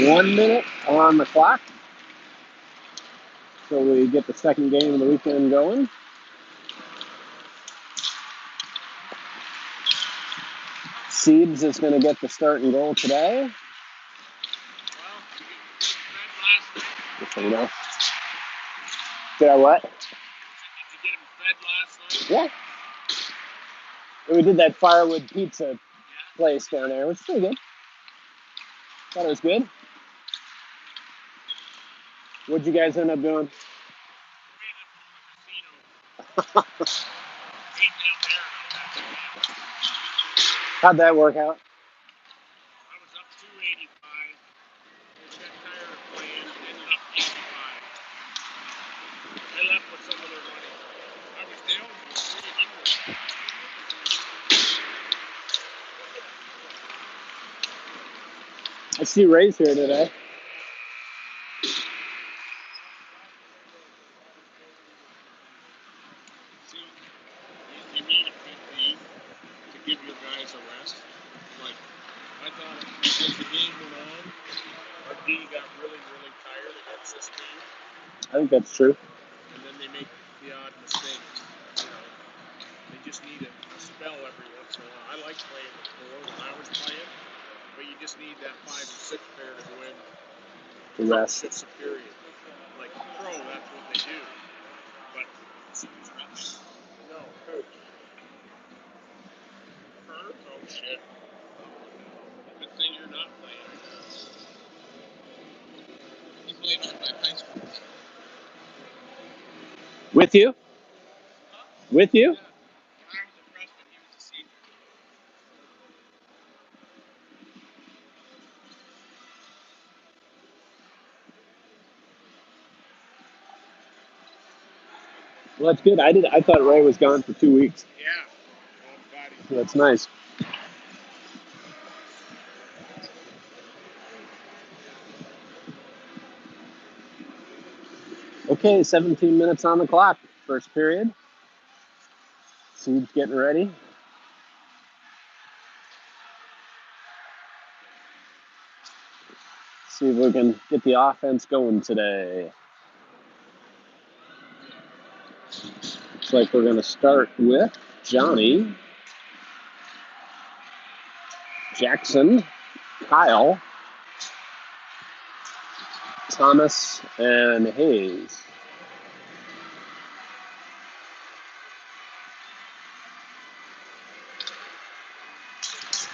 1 minute on the clock. So we get the second game of the weekend going. Seeds is going to get the start and goal today. Just so you know. Did I what? Did you get him fed last Yeah. night? We did that firewood pizza place down there, which is pretty good. Thought it was good. What'd you guys end up doing? How'd that work out? I was up 285. They got tired of playing and ended up 85. I left with some of their money. I was down to 300. I see Ray's here today. See, you need a good D to give your guys a rest. Like, I thought as the game went on, our D got really, really tired against this team. I think that's true. And then they make the odd mistake. You know, they just need a spell every once in a while. I like playing with 4 when I was playing, but you just need that 5 or 6 pair to go in. The rest. Shifts a period. Like pro, that's what they do. But no, coach. Her? Oh shit. Good thing you're not playing. He played on my high school. With you? With you? Yeah. When I was a freshman, he was a senior. Well, that's good. I thought Ray was gone for 2 weeks. Yeah. Well, I'm glad he's That's nice. Okay, 17 minutes on the clock. First period. Seeds getting ready. See if we can get the offense going today. Looks like we're going to start with Johnny, Jackson, Kyle, Thomas, and Hayes.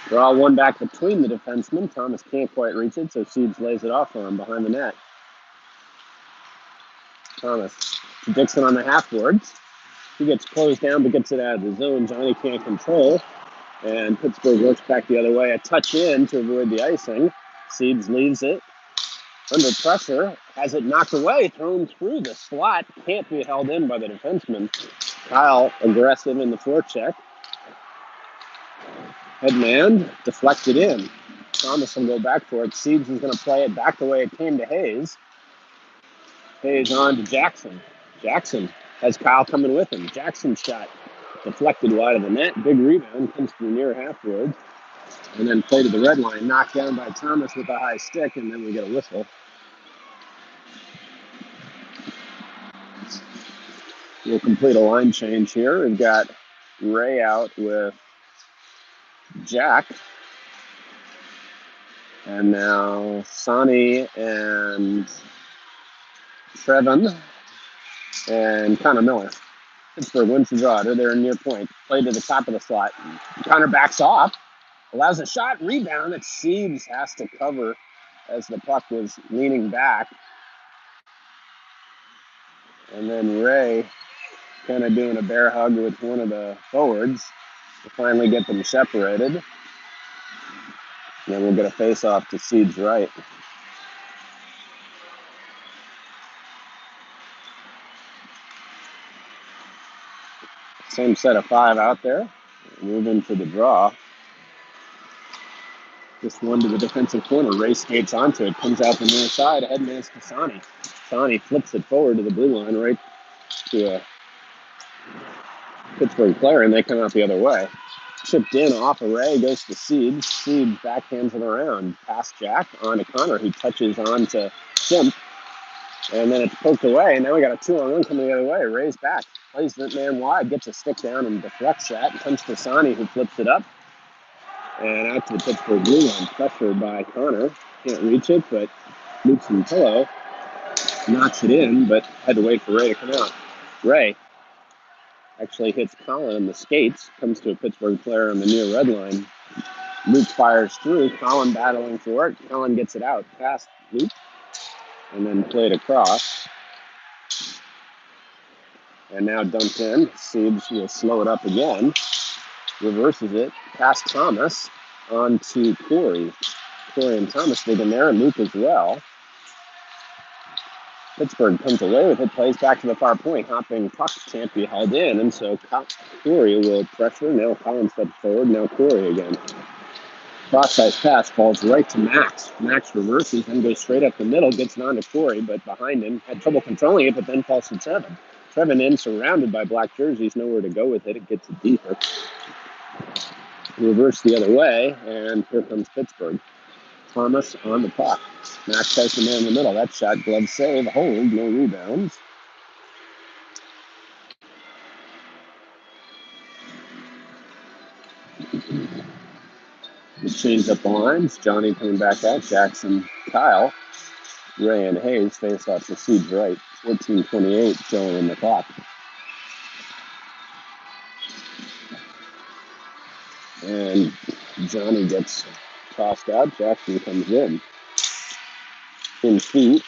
Draw one back between the defensemen. Thomas can't quite reach it, so Seeds lays it off for him behind the net. Thomas to Dixon on the half boards. He gets closed down but gets it out of the zone. Johnny can't control. And Pittsburgh works back the other way. A touch in to avoid the icing. Seeds leaves it. Under pressure. Has it knocked away. Thrown through the slot. Can't be held in by the defenseman. Kyle aggressive in the forecheck. Headman deflected in. Thomas will go back for it. Seeds is going to play it back the way it came to Hayes. Hayes on to Jackson. Jackson has Kyle coming with him. Jackson's shot deflected wide of the net. Big rebound. Comes to the near half board. And then play to the red line. Knocked down by Thomas with a high stick. And then we get a whistle. We'll complete a line change here. We've got Ray out with Jack. And now Sonny and Trevin and Connor Miller. Pittsburgh wins the draw. They're near point. Play to the top of the slot. Connor backs off. Allows a shot. Rebound. It Seeds has to cover as the puck was leaning back. And then Ray kind of doing a bear hug with one of the forwards to finally get them separated. And then we'll get a face-off to Seeds right. Same set of 5 out there. Move in for the draw. Just one to the defensive corner. Ray skates onto it. Comes out the near side. Head miss to Sani. Sani flips it forward to the blue line, right to a Pittsburgh player, and they come out the other way. Chipped in off of Ray, goes to Seeds. Seeds backhands it around. Past Jack, on to Connor. He touches on to Simp, and then it's poked away. And now we got a 2-on-1 coming the other way. Ray's back. Plays that man wide, gets a stick down and deflects that. Comes to Sani, who flips it up. And out to the Pittsburgh blue line. Pressured by Connor. Can't reach it, but Luke Pillow knocks it in, but had to wait for Ray to come out. Ray actually hits Colin in the skates, comes to a Pittsburgh player on the near red line. Luke fires through, Colin battling for it. Colin gets it out past Luke, and then played across. And now dumped in. Siebes will slow it up again. Reverses it past Thomas on to Corey. Corey and Thomas digging there, and Luke as well. Pittsburgh comes away with it, plays back to the far point. Hopping puck can't be held in, and so Corey will pressure. Now Colin steps forward, now Corey again. Cross-ice pass falls right to Max. Max reverses and goes straight up the middle, gets it on to Corey, but behind him, had trouble controlling it, but then falls to Trevin. Trevin in, surrounded by black jerseys, nowhere to go with it. It gets it deeper. Reverse the other way, and here comes Pittsburgh. Thomas on the puck. Max has the man in the middle. That shot, glove save, hold, no rebounds. Just change up the lines. Johnny coming back out. Jackson, Kyle, Ray, and Hayes face off the Siege right. 14:28 showing in the clock. And Johnny gets tossed out. Jackson comes in. In feet.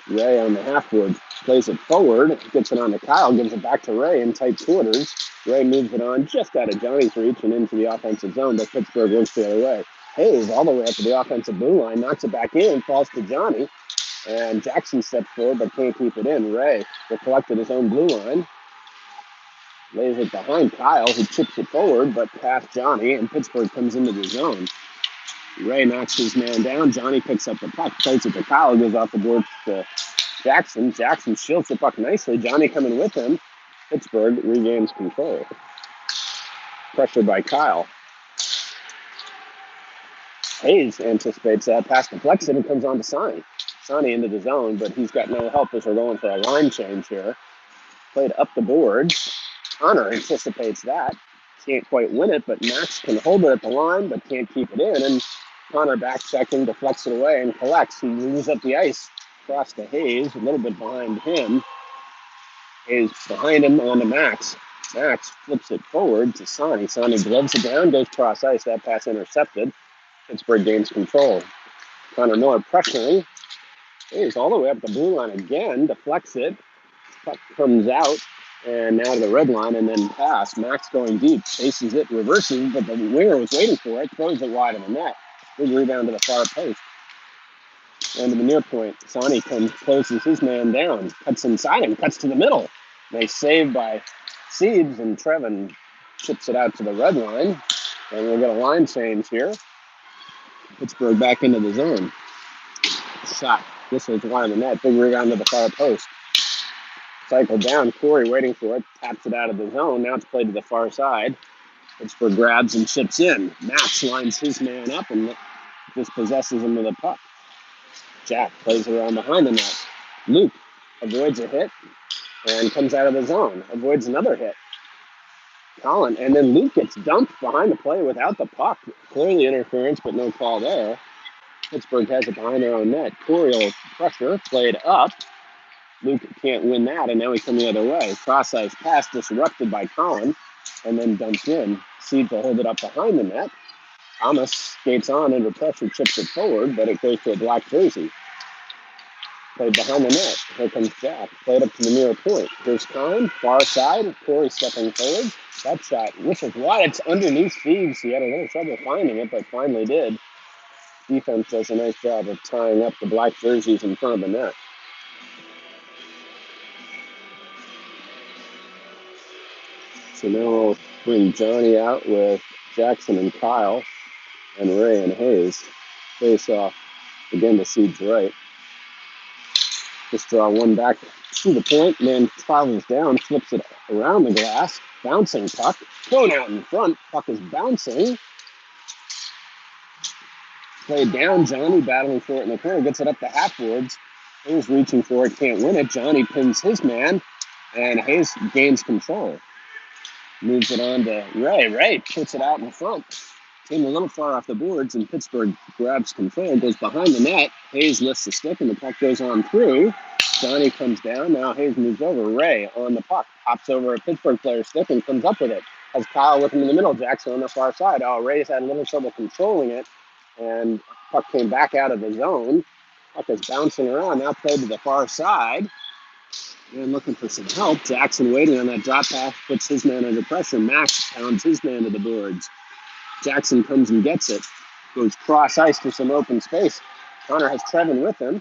Ray on the half-board plays it forward, gets it on to Kyle, gives it back to Ray in tight quarters. Ray moves it on just out of Johnny's reach and into the offensive zone, but Pittsburgh works the other way. Hayes all the way up to the offensive blue line, knocks it back in, falls to Johnny, and Jackson steps forward but can't keep it in. Ray collected his own blue line, lays it behind Kyle, who chips it forward but past Johnny, and Pittsburgh comes into the zone. Ray knocks his man down. Johnny picks up the puck, plays it to Kyle, goes off the board to Jackson. Jackson shields the puck nicely. Johnny coming with him. Pittsburgh regains control. Pressure by Kyle. Hayes anticipates that pass deflects it and comes on to Sani. Sani into the zone, but he's got no help as we're going for a line change here. Played up the boards. Connor anticipates that. Can't quite win it, but Max can hold it at the line, but can't keep it in. And Connor back checking, deflects it away and collects. He moves up the ice. Across to Hayes, a little bit behind him. Hayes behind him on to Max. Max flips it forward to Sani. Sani gloves it down, goes cross ice. That pass intercepted. Pittsburgh gains control. Connor Miller pressuring. Hayes all the way up the blue line again, deflects it. Puck comes out and now to the red line and then pass. Max going deep, chases it, reverses, but the winger was waiting for it, throws it wide of the net. Big rebound to the far post. And to the near point, Sani closes his man down, cuts inside him, cuts to the middle. They save by Siebes, and Trevin chips it out to the red line. And we'll get a line change here. Pittsburgh back into the zone. Shot. This was wide of the net. Big rebound to the far post. Cycle down. Corey waiting for it. Taps it out of the zone. Now it's played to the far side. Pittsburgh grabs and chips in. Max lines his man up and dispossesses him of the puck. Jack plays it around behind the net. Luke avoids a hit and comes out of the zone. Avoids another hit. Colin, and then Luke gets dumped behind the play without the puck. Clearly interference, but no call there. Pittsburgh has it behind their own net. Corey will pressure, played up. Luke can't win that, and now we come the other way. Cross-ice pass disrupted by Colin, and then dumped in. Siebes will hold it up behind the net. Thomas skates on under pressure, chips it forward, but it goes to a black jersey. Played behind the net. Here comes Jack. Played up to the near point. Here's Colin, far side. Corey stepping forward. That shot whistles wide. It's underneath Siebes. He had a little trouble finding it, but finally did. Defense does a nice job of tying up the black jerseys in front of the net. So now we'll bring Johnny out with Jackson and Kyle and Ray and Hayes. Face off again to Seeds right. Just draw one back to the point, man travels down, flips it around the glass, bouncing puck, thrown out in front, puck is bouncing. Played down, Johnny battling for it in the corner, gets it up the half boards. Hayes reaching for it, can't win it. Johnny pins his man, and Hayes gains control. Moves it on to Ray. Ray puts it out in front. Came a little far off the boards, and Pittsburgh grabs control, goes behind the net. Hayes lifts the stick, and the puck goes on through. Johnny comes down. Now Hayes moves over. Ray on the puck. Hops over a Pittsburgh player's stick and comes up with it. Has Kyle with him in the middle. Jackson on the far side. Oh, Ray's had a little trouble controlling it, and puck came back out of the zone. Puck is bouncing around. Now played to the far side. And looking for some help. Jackson waiting on that drop pass. Puts his man under pressure. Max pounds his man to the boards. Jackson comes and gets it. Goes cross ice to some open space. Connor has Trevin with him.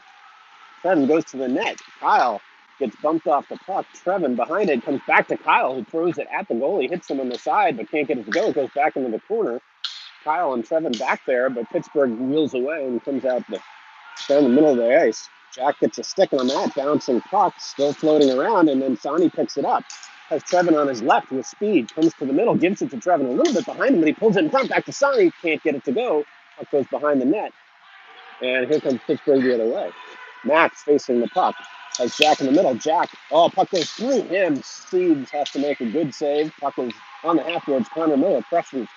Trevin goes to the net. Kyle gets bumped off the puck. Trevin behind it comes back to Kyle, who throws it at the goalie, hits him on the side, but can't get it to go. It goes back into the corner. Kyle and Trevin back there, but Pittsburgh wheels away and comes out down the middle of the ice. Jack gets a stick on that, bouncing puck, still floating around, and then Sonny picks it up. Has Trevin on his left with speed, comes to the middle, gives it to Trevin a little bit behind him, but he pulls it in front, back to Sonny, can't get it to go. Puck goes behind the net, and here comes Pittsburgh the other way. Max facing the puck, has Jack in the middle. Jack, puck goes through him. Steves has to make a good save. Puck is on the half boards. Connor Miller pressures,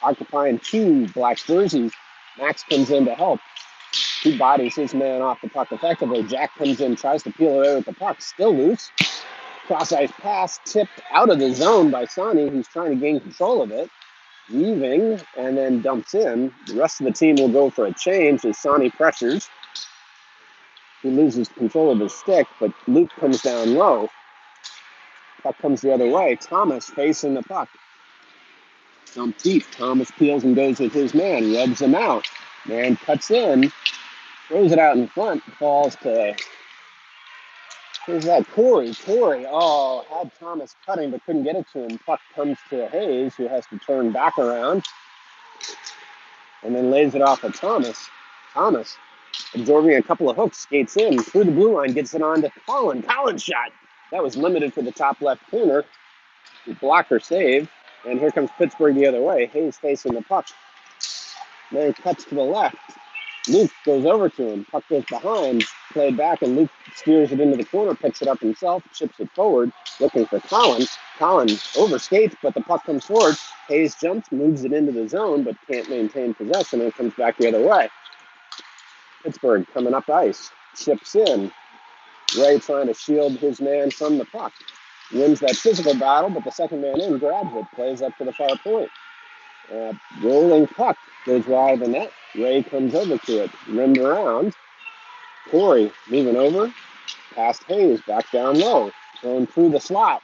occupying two black jerseys. Max comes in to help. He bodies his man off the puck effectively. Jack comes in, tries to peel away with the puck, still loose. Cross-ice pass, tipped out of the zone by Sonny, who's trying to gain control of it. Weaving, and then dumps in. The rest of the team will go for a change as Sonny pressures. He loses control of his stick, but Luke comes down low. Puck comes the other way. Thomas facing the puck. Dump deep. Thomas peels and goes with his man, rubs him out. Man cuts in, throws it out in front, falls to, who's that? Corey. Had Thomas cutting but couldn't get it to him. Puck comes to Hayes, who has to turn back around and then lays it off of Thomas. Thomas, absorbing a couple of hooks, skates in through the blue line, gets it on to Colin. Colin's shot. That was limited for the top left corner. Blocker save. And here comes Pittsburgh the other way. Hayes facing the puck. Then cuts to the left. Luke goes over to him. Puck goes behind. Played back, and Luke steers it into the corner, picks it up himself, chips it forward, looking for Colin. Colin overskates, but the puck comes forward. Hayes jumps, moves it into the zone, but can't maintain possession, and comes back the other way. Pittsburgh coming up ice. Chips in. Ray trying to shield his man from the puck. Wins that physical battle, but the second man in grabs it, plays up to the far point. Rolling puck goes wide of the net. Ray comes over to it, rimmed around. Corey moving over, past Hayes, back down low, going through the slot.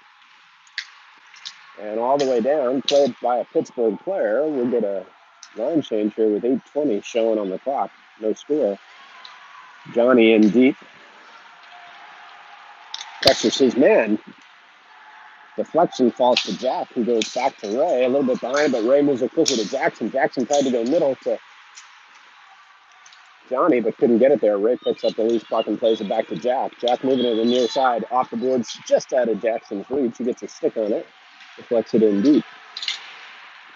And all the way down, played by a Pittsburgh player. We'll get a line change here with 8:20 showing on the clock. No score. Johnny in deep. Pressures his man. Deflection falls to Jack, who goes back to Ray, a little bit behind, but Ray moves it quickly to Jackson. Jackson tried to go middle to Johnny, but couldn't get it there. Ray picks up the loose puck and plays it back to Jack. Jack moving it to the near side, off the boards, just out of Jackson's reach. He gets a stick on it, deflects it in deep.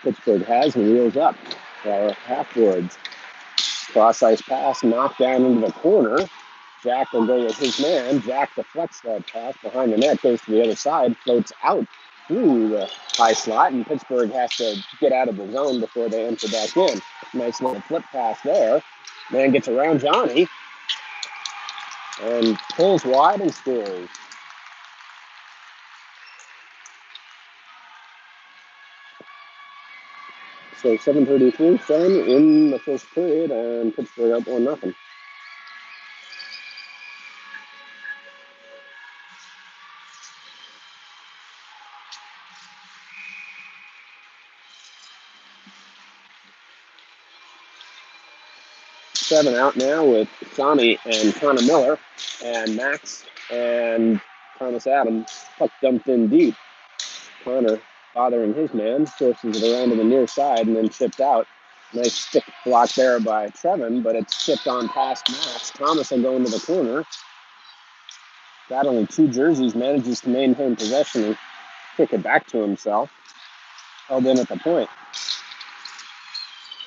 Pittsburgh has and wheels up. Half boards. Cross ice pass, knocked down into the corner. Jack will go with his man. Jack deflects that pass behind the net, goes to the other side, floats out through the high slot, and Pittsburgh has to get out of the zone before they enter back in. Nice little flip pass there. Man gets around Johnny and pulls wide and scores. So 7:33 done in the first period, and Pittsburgh up 1-0. Seven out now with Sonny and Connor Miller and Max and Thomas Adams. Puck dumped in deep. Connor bothering his man, forces it around to the near side and then chipped out. Nice stick block there by Trevin, but it's chipped on past Max. Thomas will go into the corner. Battling two jerseys, manages to maintain possession and kick it back to himself. Held in at the point.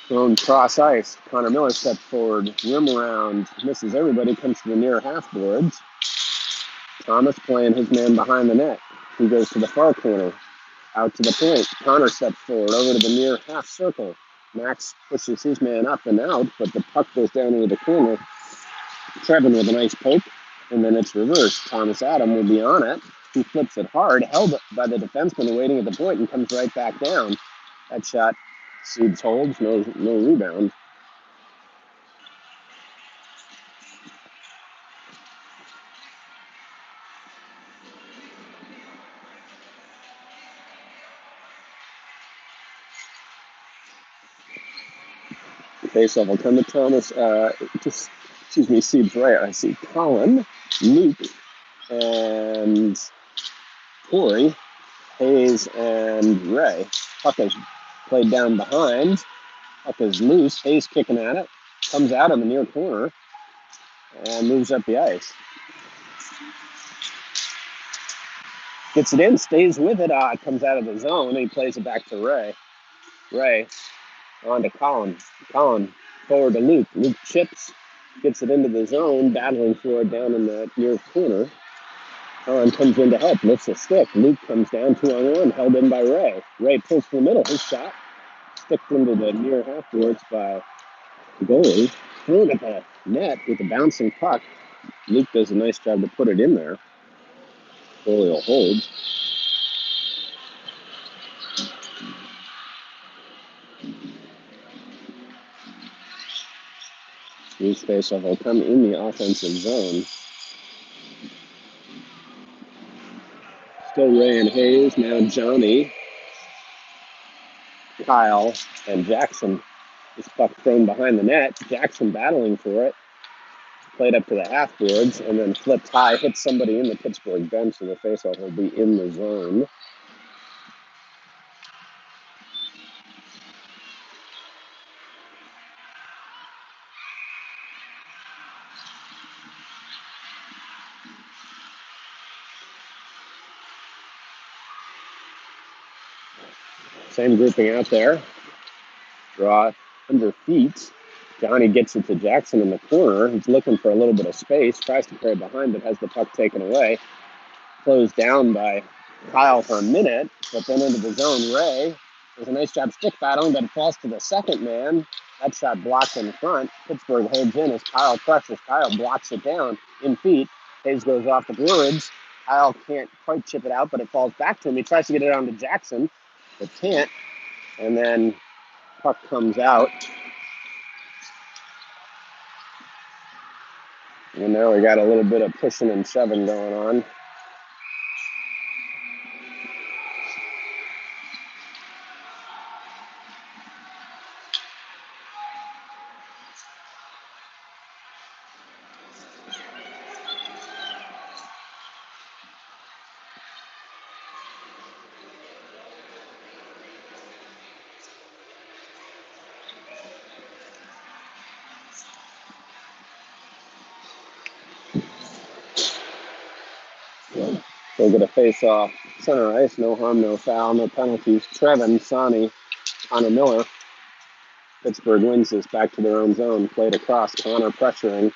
Thrown cross ice. Connor Miller steps forward, rim around, misses everybody, comes to the near half boards. Thomas playing his man behind the net. He goes to the far corner, out to the point. Connor steps forward, over to the near half circle. Max pushes his man up and out, but the puck goes down into the corner. Trevin with a nice poke, and then it's reversed. Thomas Adam will be on it. He flips it hard, held by the defenseman waiting at the point, and comes right back down. That shot, Seeds holds, no rebound. Faceoff will come to Thomas. Seeds right. I see Colin, Luke, and Corey, Hayes, and Ray. Puck is played down behind. Puck is loose. Hayes kicking at it. Comes out in the near corner and moves up the ice. Gets it in, stays with it. It comes out of the zone, and he plays it back to Ray. Ray on to Colin. Colin forward to Luke. Luke chips, gets it into the zone, battling for it down in the near corner. Colin comes in to help, lifts a stick. Luke comes down 2-on-1, held in by Ray. Ray pulls from the middle. His shot sticked into the near half boards by the goalie. Thrown at the net with a bouncing puck. Luke does a nice job to put it in there. Goalie will hold. Luke's faceoff will come in the offensive zone. Still Ray and Hayes. Now Johnny, Kyle, and Jackson. This puck thrown behind the net. Jackson battling for it. Played up to the half boards and then flipped high, hit somebody in the Pittsburgh bench, and the faceoff will be in the zone. Same grouping out there. Draw under feet. Johnny gets it to Jackson in the corner. He's looking for a little bit of space. Tries to carry behind, but has the puck taken away. Closed down by Kyle for a minute, but then into the zone. Ray does a nice job stick battling, but it falls to the second man. That shot blocked in front. Pittsburgh holds in as Kyle pressures. Kyle blocks it down in feet. Hayes goes off the boards. Kyle can't quite chip it out, but it falls back to him. He tries to get it on to Jackson, but can't. And then puck comes out. And now we got a little bit of pushing and shoving going on. They'll get a face-off. Center ice, no harm, no foul, no penalties. Trevin, Sonny, Connor Miller. Pittsburgh wins this back to their own zone. Played across, Connor pressuring.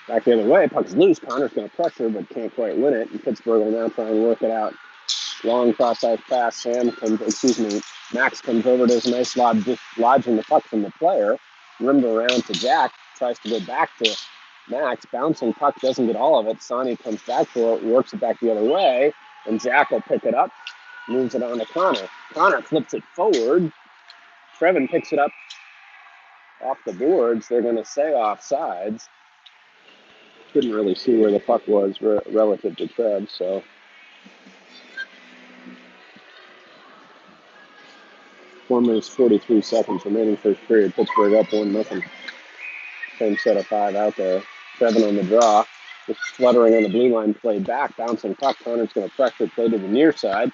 Back the other way, puck's loose. Connor's going to pressure, but can't quite win it. And Pittsburgh will now try and work it out. Long cross-ice pass. Max comes over, does a nice lob, just lodging the puck from the player. Rimmed around to Jack, tries to go back to Max. Bouncing puck, doesn't get all of it. Sonny comes back for it, works it back the other way, and Jack will pick it up, moves it on to Connor. Connor flips it forward. Trevin picks it up off the boards. They're going to say offsides. Couldn't really see where the puck was relative to Trev, so. 4 minutes, 43 seconds remaining first period. Pittsburgh up 1-0. Same set of 5 out there. Trevin on the draw. Just fluttering on the blue line, played back, bouncing puck. Connor's going to pressure, play to the near side.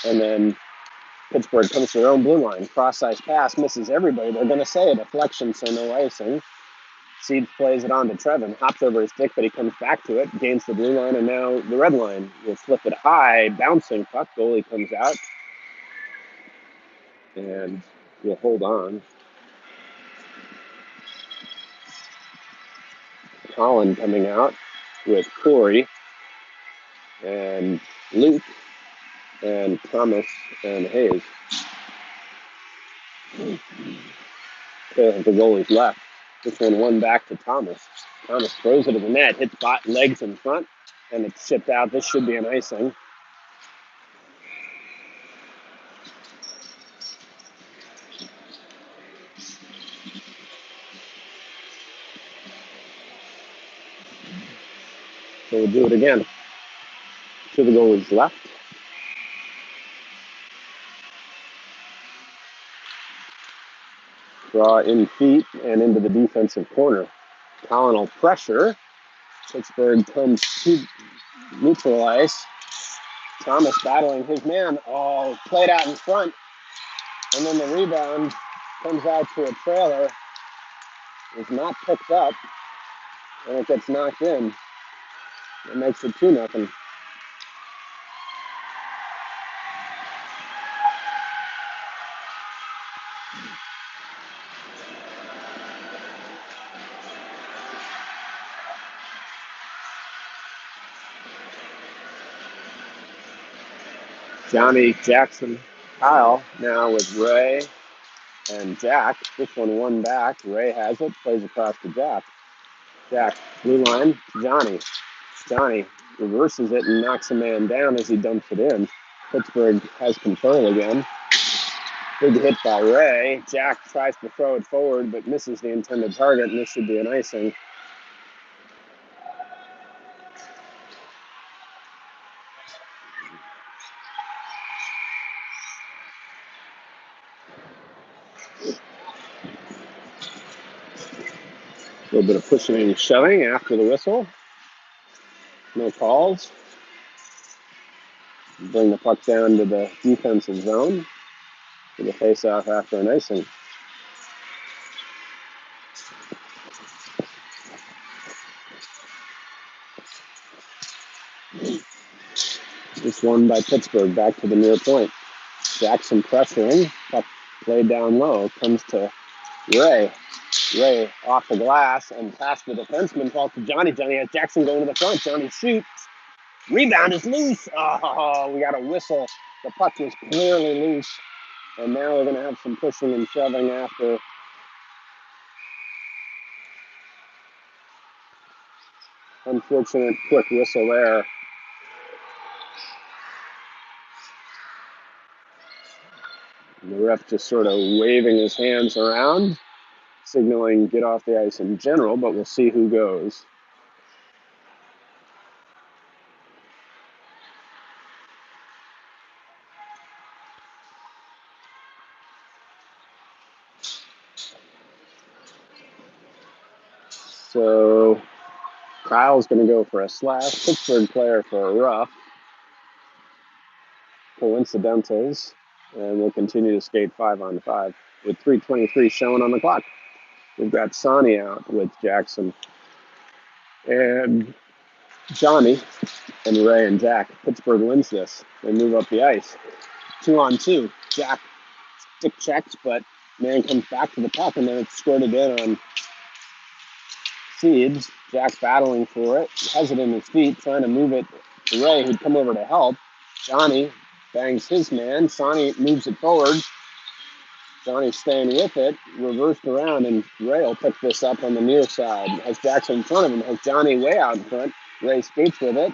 And then Pittsburgh comes to their own blue line. Cross-ice pass, misses everybody. They're going to say a deflection, so no icing. Seeds plays it on to Trevin. Hops over his stick, but he comes back to it. Gains the blue line, and now the red line will flip it high. Bouncing puck. Goalie comes out. And we'll hold on. Colin coming out with Corey and Luke and Thomas and Hayes. The goalie's left. This one back to Thomas. Thomas throws it to the net, hits legs in front, and it's shipped out. This should be an icing. So we'll do it again. To the goalie's left. Draw in feet and into the defensive corner. Colin will pressure. Pittsburgh comes to neutral ice. Thomas battling his man. Oh, played out in front. And then the rebound comes out to a trailer. Is not picked up. And it gets knocked in. It makes it 2-0. Johnny, Jackson, Kyle now with Ray and Jack. This one back. Ray has it, plays across to Jack. Jack, blue line, Johnny. Johnny reverses it and knocks a man down as he dumps it in. Pittsburgh has control again. Big hit by Ray. Jack tries to throw it forward but misses the intended target, and this should be an icing. A little bit of pushing and shoving after the whistle. No calls. Bring the puck down to the defensive zone for the face-off after an icing. This one by Pittsburgh back to the near point. Jackson pressuring. Puck played down low. Comes to Ray. Ray off the glass and past the defenseman. Falls to Johnny. Johnny has Jackson going to the front. Johnny shoots. Rebound is loose. Oh, we got a whistle. The puck was clearly loose. And now we're going to have some pushing and shoving after. Unfortunate quick whistle there. The ref just sort of waving his hands around, signaling get off the ice in general, but we'll see who goes. So Kyle's going to go for a slash. Pittsburgh player for a rough. Coincidentals. And we'll continue to skate 5-on-5 with 3:23 showing on the clock. We've got Sonny out with Jackson and Johnny and Ray and Jack. Pittsburgh wins this. They move up the ice. 2-on-2. Jack stick checks, but man comes back to the puck, and then it's squirted in on Seeds. Jack battling for it, has it in his feet, trying to move it to Ray, who'd come over to help. Johnny bangs his man. Sonny moves it forward. Johnny staying with it, reversed around, and Ray will pick this up on the near side. Has Jackson in front of him, has Johnny way out in front. Ray skates with it,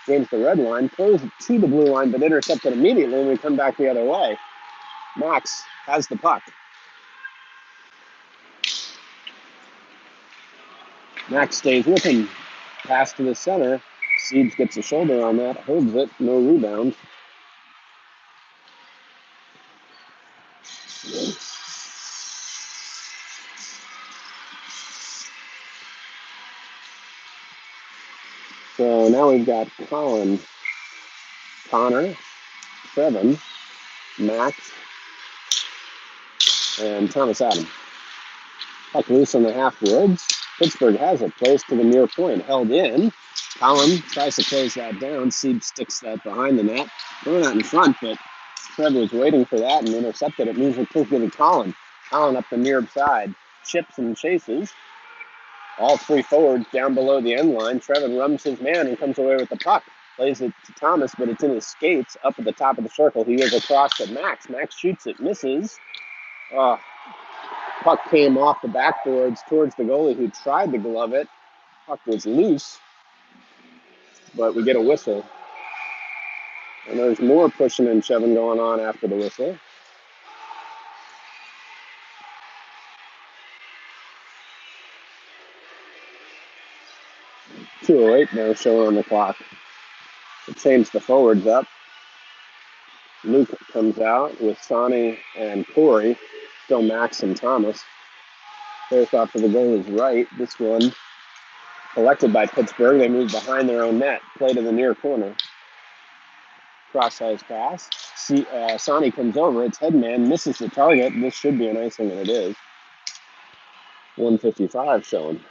gains the red line, throws it to the blue line, but intercepted immediately when we come back the other way. Max has the puck. Max stays with him. Pass to the center. Siege gets a shoulder on that, holds it, no rebound. So now we've got Colin, Connor, Trevin, Max, and Thomas Adam. Puck loose on the half boards. Pittsburgh has it. Plays to the near point. Held in. Collin tries to close that down. Sieb sticks that behind the net. Going out in front, but Trevor was waiting for that and intercepted it. Moves it quickly to Collin. Collin up the near side. Chips and chases. All three forwards down below the end line. Trevin rums his man and comes away with the puck. Plays it to Thomas, but it's in his skates up at the top of the circle. He goes across to Max. Max shoots it, misses. Puck came off the backboards towards the goalie who tried to glove it. Puck was loose, but we get a whistle. And there's more pushing and shoving going on after the whistle. 2:08 now showing on the clock. It changed the forwards up. Luke comes out with Sonny and Corey. Still Max and Thomas. Face off to the goalie's right. This one collected by Pittsburgh. They move behind their own net. Play to the near corner. Cross-ice pass. Sonny comes over. It's headman. Misses the target. This should be an icing, and it is. 1:55 showing.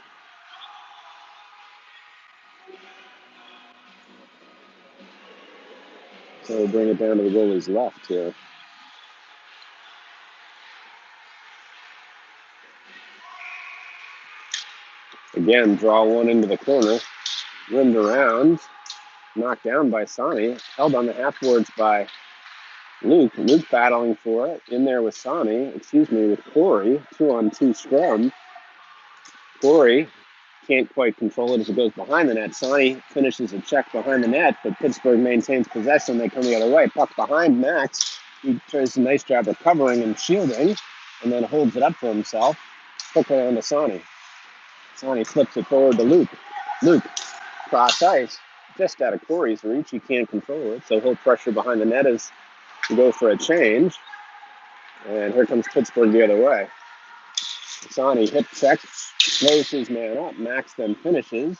So we'll bring it down to the goalie's left here. Again, draw one into the corner. Rimmed around. Knocked down by Sonny. Held on the half boards by Luke. Luke battling for it. In there with with Corey. 2-on-2 scrum. Corey can't quite control it as it goes behind the net. Sonny finishes a check behind the net, but Pittsburgh maintains possession. They come the other way. Puck behind Max. He does a nice job recovering and shielding, and then holds it up for himself. Quickly on to Sonny. Sonny flips it forward to Luke. Luke, cross ice, just out of Corey's reach. He can't control it, so he'll pressure behind the net as we go for a change. And here comes Pittsburgh the other way. Sonny hip checks, slows his man up. Max then finishes.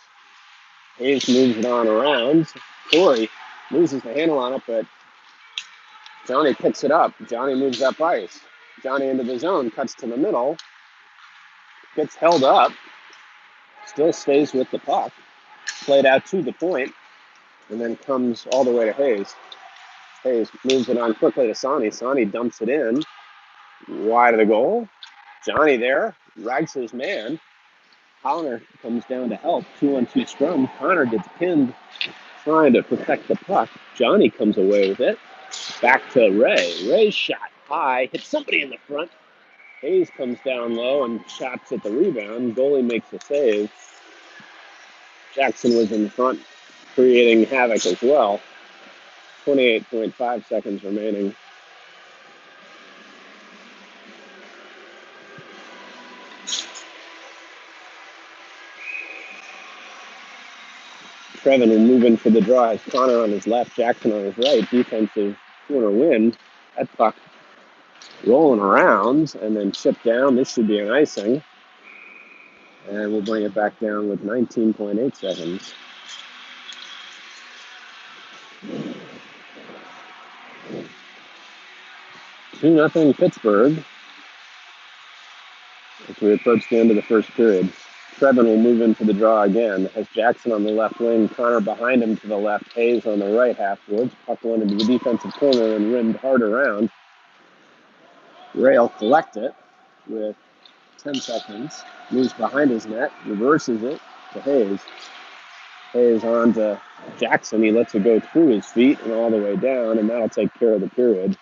Hayes moves it on around. Corey loses the handle on it, but Johnny picks it up. Johnny moves up ice. Johnny into the zone, cuts to the middle. Gets held up. Still stays with the puck. Played out to the point, and then comes all the way to Hayes. Hayes moves it on quickly to Sonny. Sonny dumps it in. Wide of the goal. Johnny there, rags his man. Connor comes down to help. 2-on-2 scrum. Connor gets pinned trying to protect the puck. Johnny comes away with it. Back to Ray. Ray's shot high. Hits somebody in the front. Hayes comes down low and chops at the rebound. Goalie makes a save. Jackson was in front, creating havoc as well. 28.5 seconds remaining. Trevin will move in for the draw. Has Connor on his left, Jackson on his right. Defensive corner win. That puck rolling around and then chipped down. This should be an icing. And we'll bring it back down with 19.8 seconds. 2-0 Pittsburgh as we approach the end of the first period. Trevin will move in for the draw again. Has Jackson on the left wing, Connor behind him to the left, Hayes on the right half-boards. Puck went into the defensive corner and rimmed hard around. Ray will collect it with 10 seconds. Moves behind his net, reverses it to Hayes. Hayes on to Jackson. He lets it go through his feet and all the way down, and that'll take care of the period.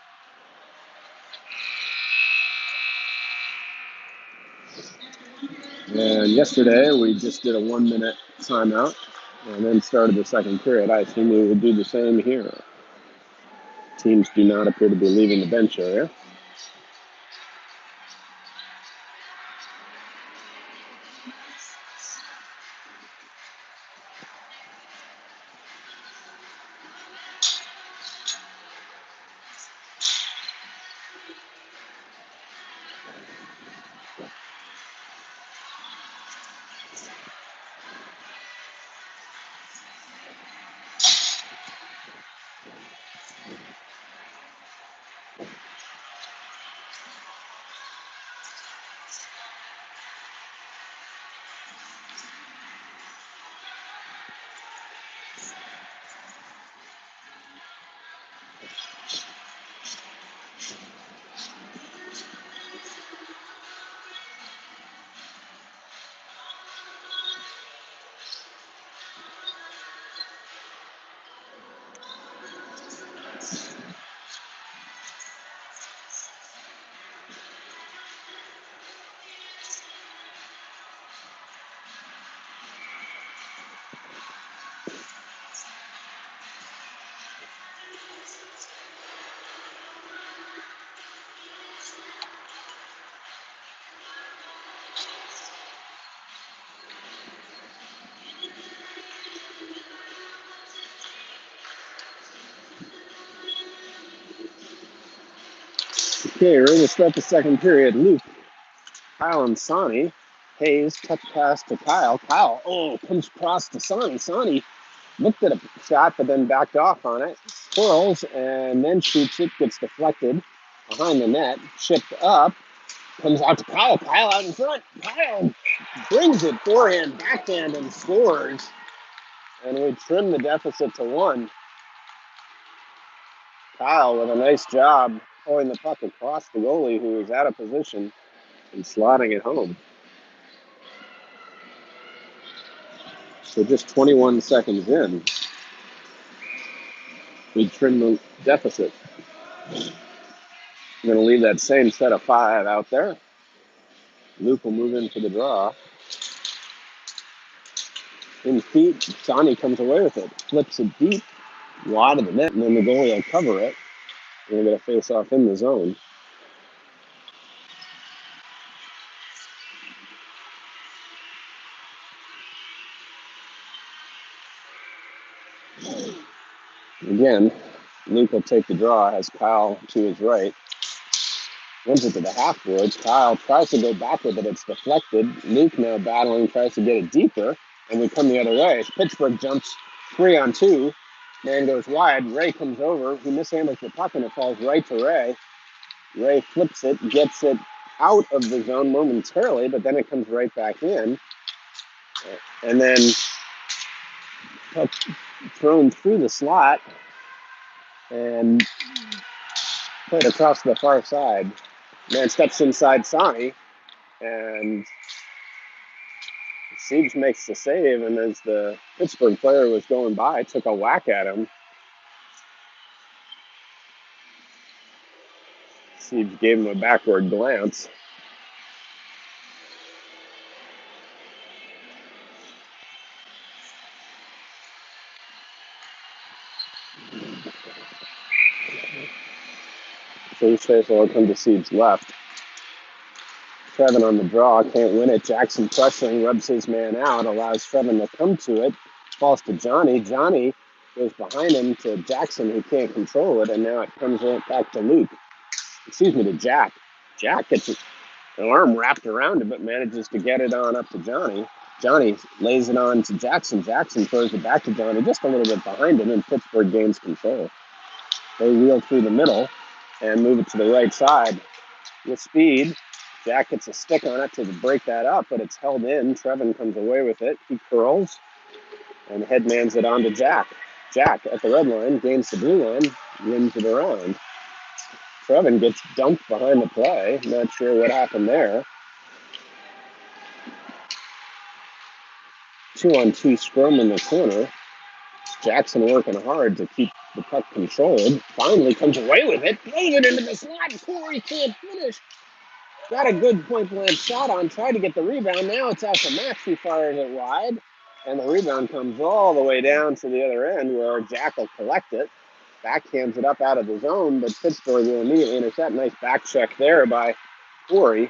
And yesterday, we just did a 1-minute timeout and then started the second period. I assume we will do the same here. Teams do not appear to be leaving the bench area. Okay, we're going to start the second period. Luke, Kyle, and Sonny. Hayes, touch pass to Kyle. Kyle, comes across to Sonny. Sonny looked at a shot, but then backed off on it. Twirls, and then shoots it. Gets deflected behind the net. Chipped up. Comes out to Kyle. Kyle out in front. Kyle brings it forehand, backhand, and scores. And we trim the deficit to 1. Kyle with a nice job pulling the puck across the goalie, who was out of position, and slotting it home. So just 21 seconds in, we trim the deficit. We're going to leave that same set of 5 out there. Luke will move into the draw. In feet, Sonny comes away with it, flips it deep, wide of the net, and then the goalie will cover it. And we're going to face off in the zone. Again, Luke will take the draw, has Kyle to his right. Runs it to the half boards. Kyle tries to go back with it. It's deflected. Luke now battling, tries to get it deeper, and we come the other way. Pittsburgh jumps 3-on-2. Man goes wide. Ray comes over. He mishandles the puck, and it falls right to Ray. Ray flips it, gets it out of the zone momentarily, but then it comes right back in. And then puck thrown through the slot and played across the far side. Man steps inside Sonny, and Siege makes the save, and as the Pittsburgh player was going by, took a whack at him. Siege gave him a backward glance. So he says, well, come to Siege left. Trevin on the draw, can't win it. Jackson pressuring, rubs his man out, allows Trevin to come to it. Falls to Johnny. Johnny goes behind him to Jackson, who can't control it, and now it comes back to Luke. To Jack. Jack gets an arm wrapped around him, but manages to get it on up to Johnny. Johnny lays it on to Jackson. Jackson throws it back to Johnny, just a little bit behind him, and Pittsburgh gains control. They wheel through the middle and move it to the right side with speed. Jack gets a stick on it to break that up, but it's held in. Trevin comes away with it. He curls and headmans it on to Jack. Jack at the red line, gains the blue line, wins it around. Trevin gets dumped behind the play. Not sure what happened there. 2-on-2 scrum in the corner. Jackson working hard to keep the puck controlled. Finally comes away with it. Throws it into the slot. Corey can't finish. Got a good point-blank shot on. Tried to get the rebound. Now it's out to Max. He fires it wide. And the rebound comes all the way down to the other end where Jack will collect it. Backhands it up out of the zone, but Pittsburgh will immediately intercept. Nice back check there by Corey.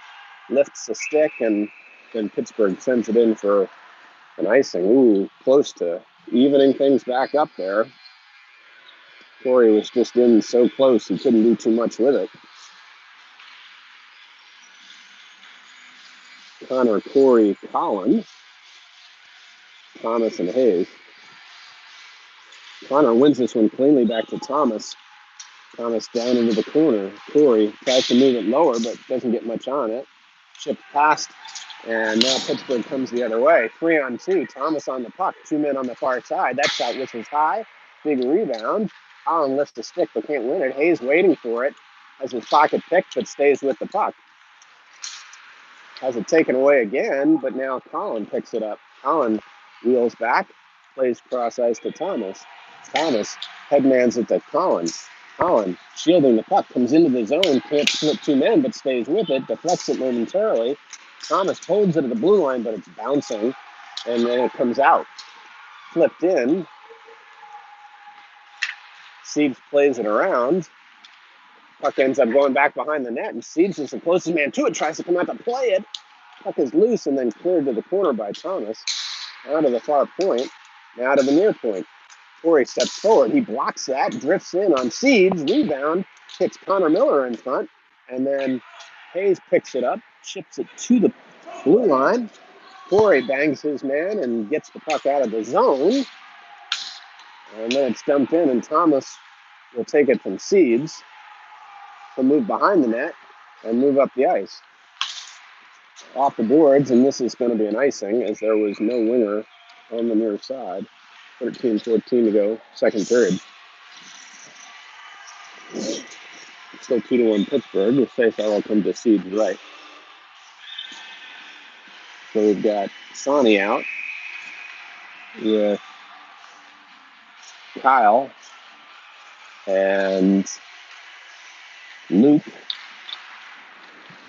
Lifts the stick, and then Pittsburgh sends it in for an icing. Ooh, close to evening things back up there. Corey was just in so close, he couldn't do too much with it. Connor, Corey, Collin, Thomas, and Hayes. Connor wins this one cleanly back to Thomas. Thomas down into the corner. Corey tries to move it lower, but doesn't get much on it. Chipped past And now Pittsburgh comes the other way. 3-on-2. Thomas on the puck. 2 men on the far side. That shot whistles high. Big rebound. Collin lifts the stick but can't win it. Hayes waiting for it. Has his pocket picked but stays with the puck. Has it taken away again, but now Collin picks it up. Collin wheels back. Plays cross ice to Thomas. Thomas headmans it to Collin. Collin, shielding the puck, comes into the zone, can't split 2 men, but stays with it, deflects it momentarily. Thomas holds it at the blue line, but it's bouncing, and then it comes out. Flipped in. Siebes plays it around. Puck ends up going back behind the net, and Siebes is the closest man to it, tries to come out to play it. Puck is loose and then cleared to the corner by Thomas. Out of the far point, now to the near point. Corey steps forward. He blocks that, drifts in on Siebes, rebound, hits Connor Miller in front, and then Hayes picks it up, chips it to the blue line. Corey bangs his man and gets the puck out of the zone. And then it's dumped in, and Thomas will take it from Siebes. He'll move behind the net and move up the ice. Off the boards, and this is going to be an icing as there was no winger on the near side. 13-14 to go, second period. Still 2-1 Pittsburgh. The faceoff will come to Siebes right. So we've got Sonny out with Kyle and Luke.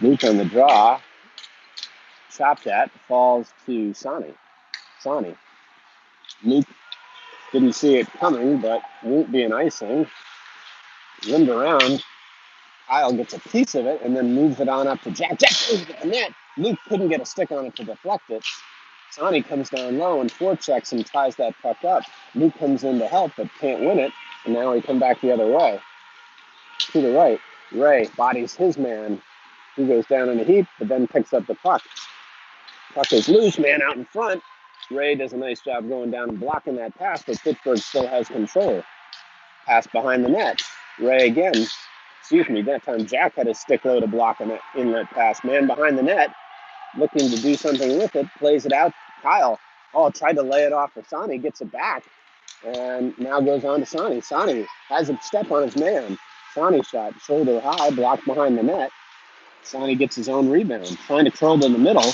Luke on the draw. Chopped at, falls to Sonny. Sonny. Luke didn't see it coming, but won't be an icing. Rimmed around. Kyle gets a piece of it and then moves it on up to Jack. Jack goes to the net. Luke couldn't get a stick on it to deflect it. Sonny comes down low and forechecks and ties that puck up. Luke comes in to help but can't win it. And now he come back the other way. To the right. Ray bodies his man. He goes down in a heap but then picks up the puck. Puck is loose, man out in front. Ray does a nice job going down and blocking that pass, but Pittsburgh still has control. Pass behind the net. Ray again. That time Jack had his stick low to block an inlet pass. Man behind the net, looking to do something with it, plays it out. Kyle, tried to lay it off for Sonny, gets it back, and now goes on to Sonny. Sonny has a step on his man. Sonny shot, shoulder high, blocked behind the net. Sonny gets his own rebound. Trying to curl in the middle.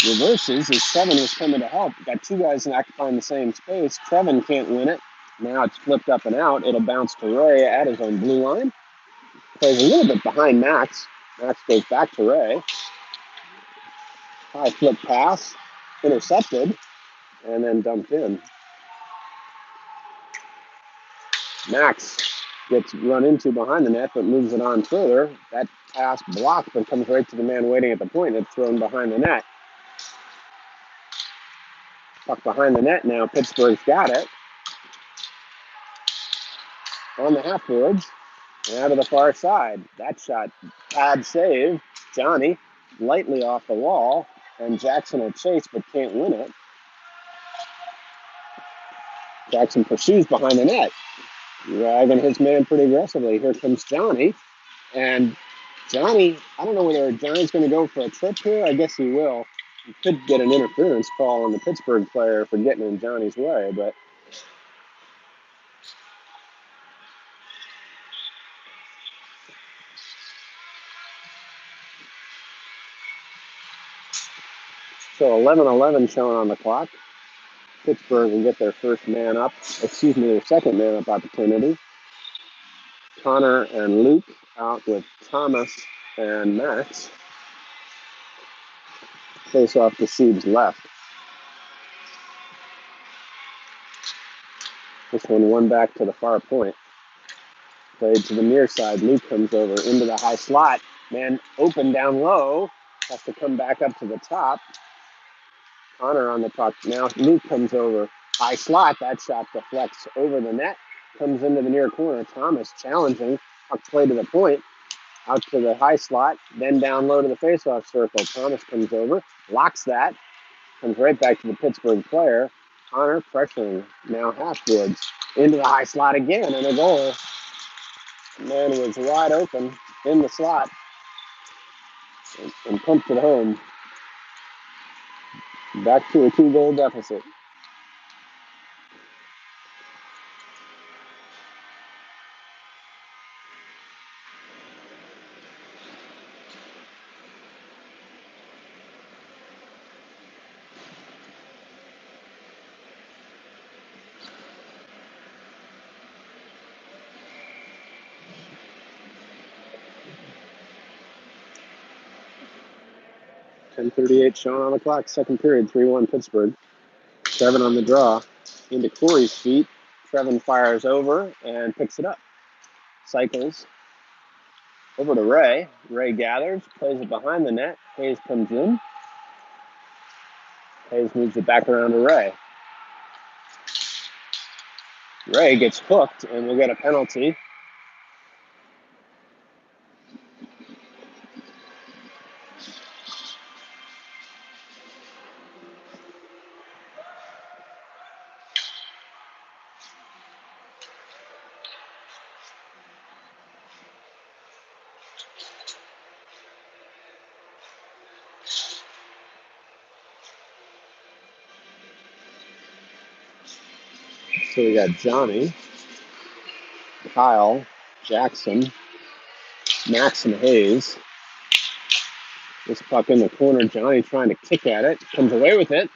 Reverses as Trevin was coming to help. Got 2 guys occupying the same space. Trevin can't win it. Now it's flipped up and out. It'll bounce to Ray at his own blue line. Plays a little bit behind Max. Max goes back to Ray. High flip pass. Intercepted. And then dumped in. Max gets run into behind the net, but moves it on further. That pass blocked, but comes right to the man waiting at the point. It's thrown behind the net. Puck behind the net now. Pittsburgh's got it. On the half boards. And out of the far side. That shot, pad save. Johnny lightly off the wall. And Jackson will chase, but can't win it. Jackson pursues behind the net. Dragging his man pretty aggressively. Here comes Johnny. And Johnny, I don't know whether Johnny's going to go for a trip here. I guess he will. He could get an interference call on the Pittsburgh player for getting in Johnny's way, but so 11-11 showing on the clock. Pittsburgh will get their their second man up opportunity. Connor and Luke out with Thomas and Max. Face off to Siebes left. This one back to the far point. Played to the near side. Luke comes over into the high slot. Man open down low. Has to come back up to the top. Connor on the puck. Now Luke comes over. High slot. That shot deflects over the net. Comes into the near corner. Thomas challenging. Puck play to the point. Out to the high slot. Then down low to the faceoff circle. Thomas comes over. Locks that. Comes right back to the Pittsburgh player. Connor pressuring. Now half boards. Into the high slot again. And a goal. Man was wide open in the slot and pumped it home. Back to a 2-goal deficit. .10:38 shown on the clock. Second period, 3-1 Pittsburgh. Trevin on the draw. Into Corey's feet. Trevin fires over and picks it up. Cycles over to Ray. Ray gathers, plays it behind the net. Hayes comes in. Hayes moves it back around to Ray. Ray gets hooked and will get a penalty. So we got Johnny, Kyle, Jackson, Max, and Hayes. This puck in the corner. Johnny trying to kick at it. Comes away with it.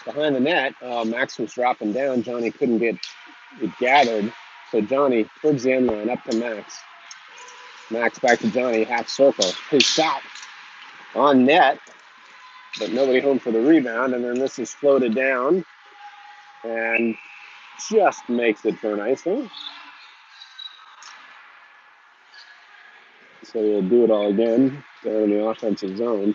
Behind the net. Max was dropping down. Johnny couldn't get it gathered. So Johnny towards the end line up to Max. Max back to Johnny, half circle. His shot on net, but nobody home for the rebound. And then this is floated down and just makes it for an icing. So we'll do it all again. They're in the offensive zone.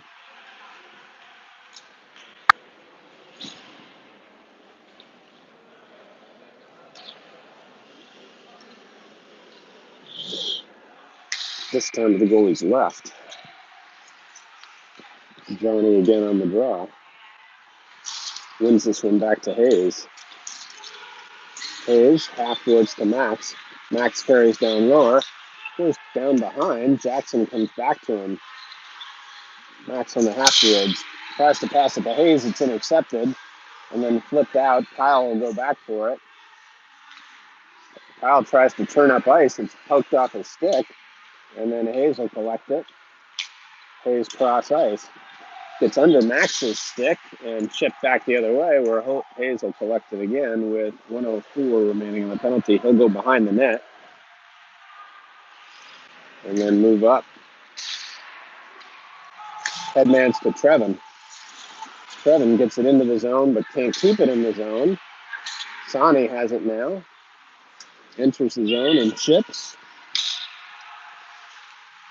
This time the goalie's left. Johnny again on the draw. Wins this one back to Hayes. Hayes half-boards to Max. Max carries down lower. Goes down behind. Jackson comes back to him. Max on the half-boards. Tries to pass it to Hayes. It's intercepted. And then flipped out. Kyle will go back for it. Kyle tries to turn up ice. It's poked off his stick. And then Hayes will collect it. Hayes cross ice. Gets under Max's stick and chipped back the other way, where Hayes will collect it again with 1:04 remaining on the penalty. He'll go behind the net and then move up. Headmans to Trevin. Trevin gets it into the zone, but can't keep it in the zone. Sonny has it now. Enters the zone and chips.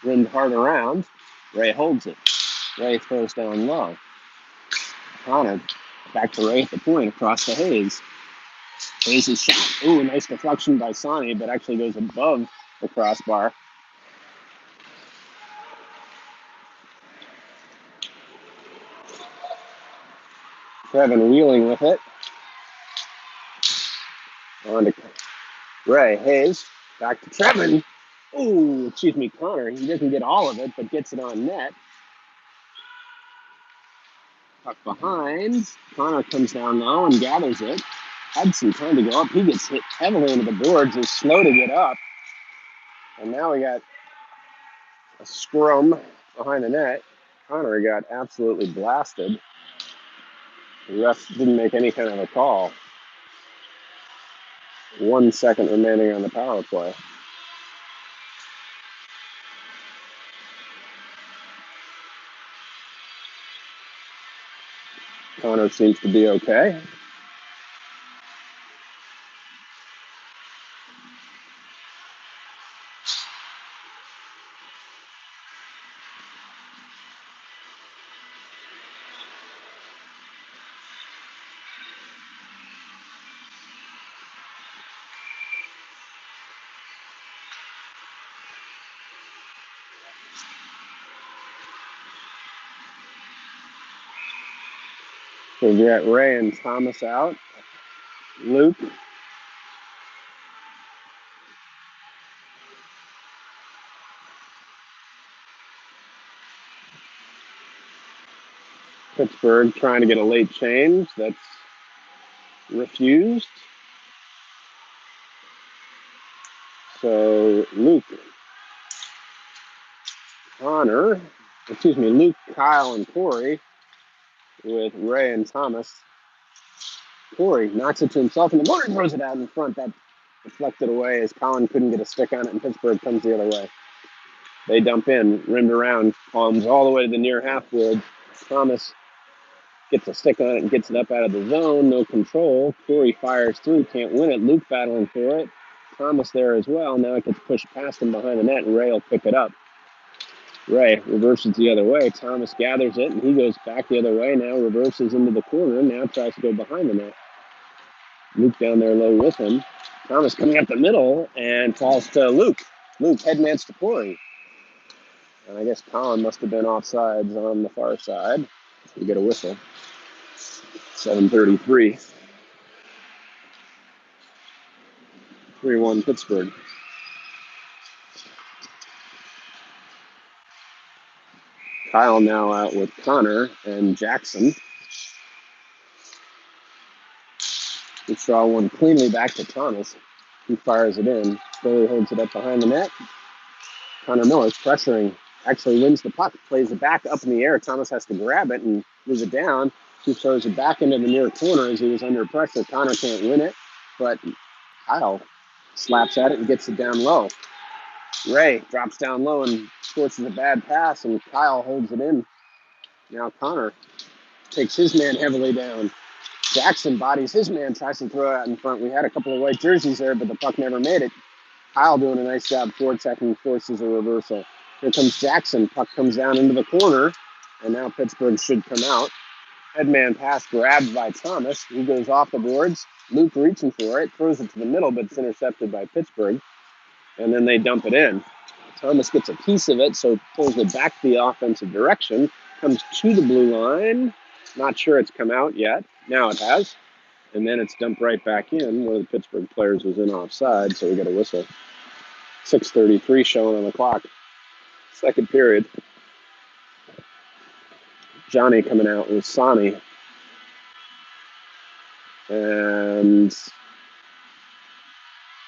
Rimmed hard around. Ray holds it. Ray throws down low. Connor back to Ray at the point, across to Hayes. Hayes' shot. Ooh, nice deflection by Sonny, but actually goes above the crossbar. Trevin wheeling with it. On to Ray. Hayes. Back to Trevin. Ooh, excuse me, Connor. He doesn't get all of it, but gets it on net. Puck behind. Connor comes down low and gathers it. Hudson trying to go up. He gets hit heavily into the boards. Is slow to get up. And now we got a scrum behind the net. Connor got absolutely blasted. The ref didn't make any kind of a call. 1 second remaining on the power play. Connor seems to be okay. So we got Ray and Thomas out. Luke. Pittsburgh trying to get a late change. That's refused. So Luke, Kyle, and Corey with Ray and Thomas. Corey knocks it to himself, and the motor throws it out in front. That deflected away as Colin couldn't get a stick on it, and Pittsburgh comes the other way. They dump in, rimmed around, palms all the way to the near half board. Thomas gets a stick on it and gets it up out of the zone, no control. Corey fires through, can't win it. Luke battling for it. Thomas there as well. Now it gets pushed past him behind the net, and Ray will pick it up. Ray reverses the other way. Thomas gathers it, and he goes back the other way. Now reverses into the corner. Now tries to go behind the net. Luke down there low with him. Thomas coming up the middle and falls to Luke. Luke headmans to Corey. And I guess Colin must have been offsides on the far side. We get a whistle. 7:33. 3-1 Pittsburgh. Kyle now out with Connor and Jackson. We draw one cleanly back to Thomas. He fires it in. Billy holds it up behind the net. Connor Miller's pressuring. Actually wins the puck. Plays it back up in the air. Thomas has to grab it and move it down. He throws it back into the near corner as he was under pressure. Connor can't win it, but Kyle slaps at it and gets it down low. Ray drops down low and forces a bad pass, and Kyle holds it in. Now Connor takes his man heavily down. Jackson bodies his man, tries to throw it out in front. We had a couple of white jerseys there, but the puck never made it. Kyle doing a nice job forechecking, forces a reversal. Here comes Jackson. Puck comes down into the corner, and now Pittsburgh should come out. Headman pass grabbed by Thomas. He goes off the boards. Luke reaching for it, throws it to the middle, but it's intercepted by Pittsburgh. And then they dump it in. Thomas gets a piece of it, so pulls it back the offensive direction, comes to the blue line. Not sure it's come out yet. Now it has. And then it's dumped right back in. One of the Pittsburgh players was in offside, so we get a whistle. 6:33 showing on the clock. Second period. Johnny coming out with Sonny. And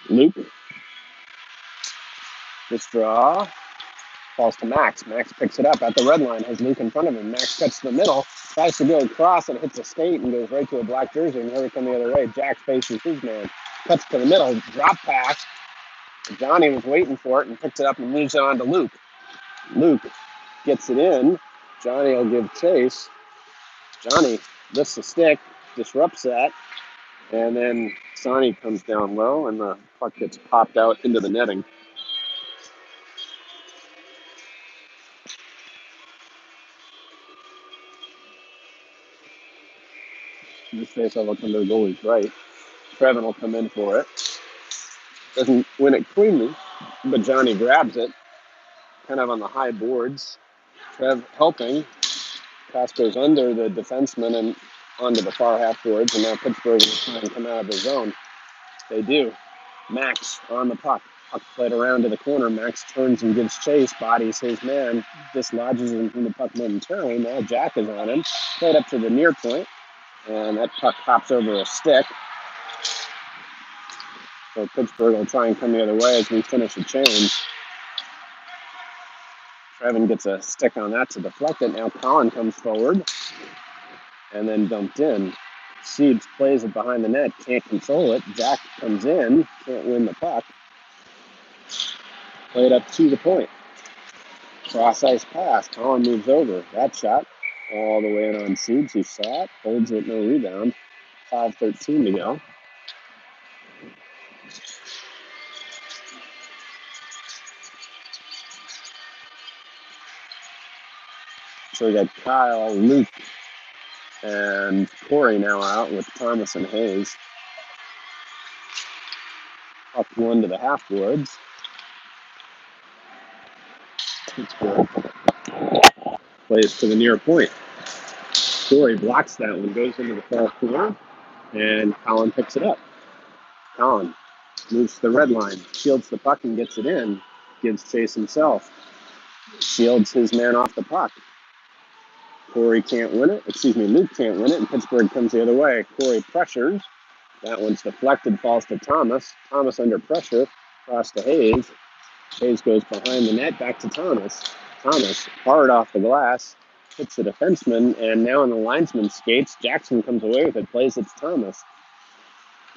Luke. Withdraw. Falls to Max. Max picks it up at the red line, has Luke in front of him. Max cuts to the middle, tries to go across and hits a skate and goes right to a black jersey, and here we come the other way. Jack faces his man. Cuts to the middle, drop pass. Johnny was waiting for it and picks it up and moves it on to Luke. Luke gets it in. Johnny will give chase. Johnny lifts the stick, disrupts that, and then Sonny comes down low and the puck gets popped out into the netting. This face-off will come to the goalie's right. Trevin will come in for it. Doesn't win it cleanly, but Johnny grabs it, kind of on the high boards. Trev helping. Pass goes under the defenseman and onto the far half boards, and now Pittsburgh is trying to come out of the zone. They do. Max on the puck. Puck played around to the corner. Max turns and gives chase, bodies his man, dislodges him from the puck momentarily. Now Jack is on him. Played up to the near point. And that puck hops over a stick. So Pittsburgh will try and come the other way as we finish the change. Trevin gets a stick on that to deflect it. Now Colin comes forward and then dumped in. Siebes plays it behind the net, can't control it. Jack comes in, can't win the puck. Played up to the point. Cross ice pass. Colin moves over. That shot all the way in on Siebes, who saw it, holds it, no rebound. 5:13 to go. So we got Kyle, Luke, and Corey now out with Thomas and Hayes. Up one to the half boards. Pittsburgh plays to the near point. Corey blocks that one, goes into the far corner, and Colin picks it up. Colin moves to the red line, shields the puck and gets it in, gives chase himself, shields his man off the puck. Corey can't win it. Luke can't win it, and Pittsburgh comes the other way. Corey pressures. That one's deflected, falls to Thomas. Thomas under pressure, across to Hayes. Hayes goes behind the net, back to Thomas. Thomas, hard off the glass, hits the defenseman, and now on the linesman skates. Jackson comes away with it, plays it to Thomas.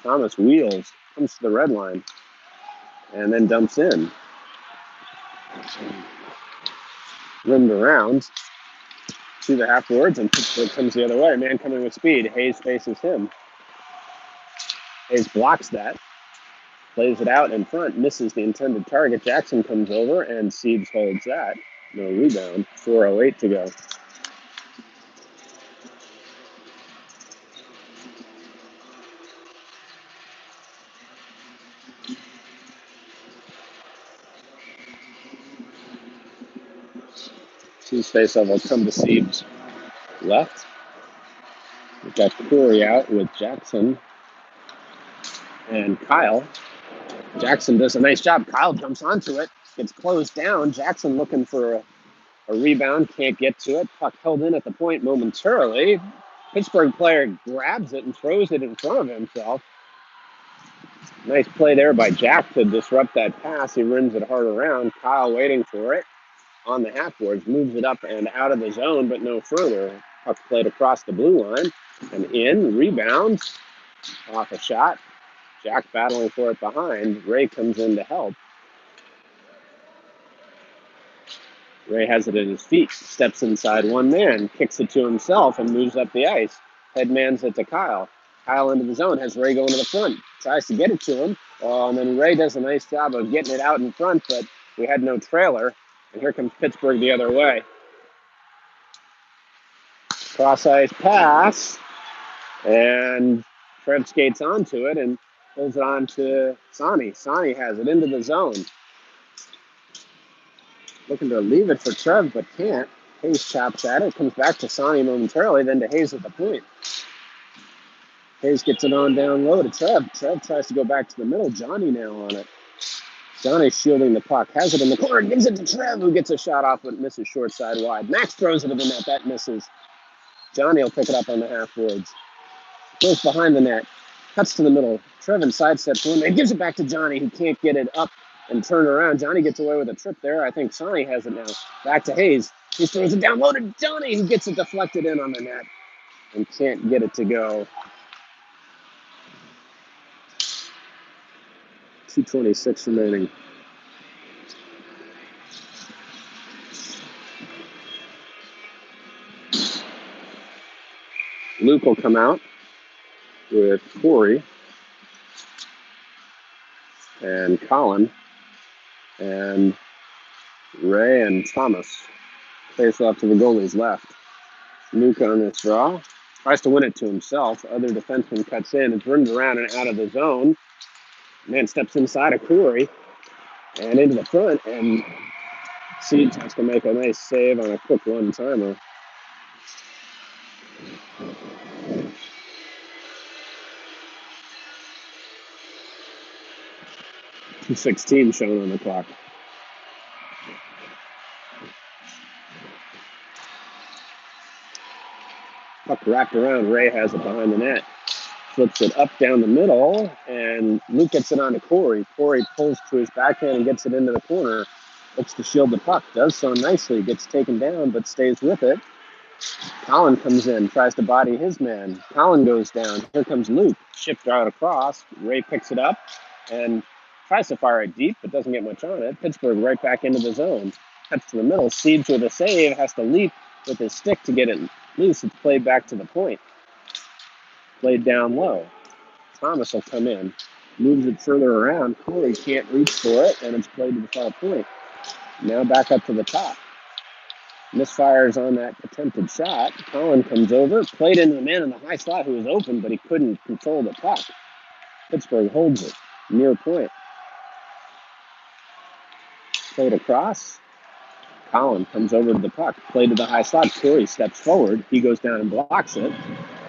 Thomas wheels, comes to the red line, and then dumps in. Rimmed around to the half boards, and Pittsburgh comes the other way. Man coming with speed. Hayes faces him. Hayes blocks that, plays it out in front, misses the intended target. Jackson comes over, and Siebes holds that. No rebound. 4:08 to go. Siebes faceoff will come to Siebes left. We've got Corey out with Jackson and Kyle. Jackson does a nice job. Kyle jumps onto it, gets closed down. Jackson looking for a rebound, can't get to it. Puck held in at the point momentarily. Pittsburgh player grabs it and throws it in front of himself. Nice play there by Jack to disrupt that pass. He rims it hard around. Kyle waiting for it on the half boards, moves it up and out of the zone, but no further. Puck played across the blue line and in, rebounds off a shot. Jack battling for it behind. Ray comes in to help. Ray has it at his feet, steps inside one man, kicks it to himself and moves up the ice. Headmans it to Kyle. Kyle into the zone, has Ray going to the front, tries to get it to him, and then Ray does a nice job of getting it out in front, but we had no trailer, and here comes Pittsburgh the other way. Cross-ice pass, and Trev skates onto it and pulls it on to Sonny. Sonny has it into the zone. Looking to leave it for Trev, but can't. Hayes chops at it, comes back to Sonny momentarily, then to Hayes at the point. Hayes gets it on down low to Trev. Trev tries to go back to the middle. Johnny now on it. Johnny shielding the puck, has it in the corner, gives it to Trev, who gets a shot off but misses short side wide. Max throws it to the net, that misses. Johnny will pick it up on the half boards. Goes behind the net, cuts to the middle. Trevin sidesteps one and gives it back to Johnny, who can't get it up and turn around. Johnny gets away with a trip there. I think Sonny has it now. Back to Hayes. He throws it down low to Johnny, who gets it deflected in on the net and can't get it to go. 2:26 remaining. Luke will come out with Corey and Colin and Ray and Thomas. Face off to the goalie's left. Luke on this draw. Tries to win it to himself. Other defenseman cuts in. It's rimmed around and out of the zone. Man steps inside of Corey and into the front. And Siebes has to make a nice save on a quick one-timer. .216 shown on the clock. Puck wrapped around. Ray has it behind the net. Flips it up down the middle, and Luke gets it onto Corey. Corey pulls to his backhand and gets it into the corner. Looks to shield the puck. Does so nicely. Gets taken down, but stays with it. Colin comes in, tries to body his man. Colin goes down. Here comes Luke. Shipped out across. Ray picks it up and tries to fire it deep, but doesn't get much on it. Pittsburgh right back into the zone. Cuts to the middle. Siebes with a save. Has to leap with his stick to get it loose. It's played back to the point. Played down low. Thomas will come in. Moves it further around. Corey can't reach for it, and it's played to the far point. Now back up to the top. Misfires on that attempted shot. Colin comes over. Played into the man in the high slot who was open, but he couldn't control the puck. Pittsburgh holds it. Near point. Played across. Colin comes over to the puck. Played to the high slot. Corey steps forward. He goes down and blocks it.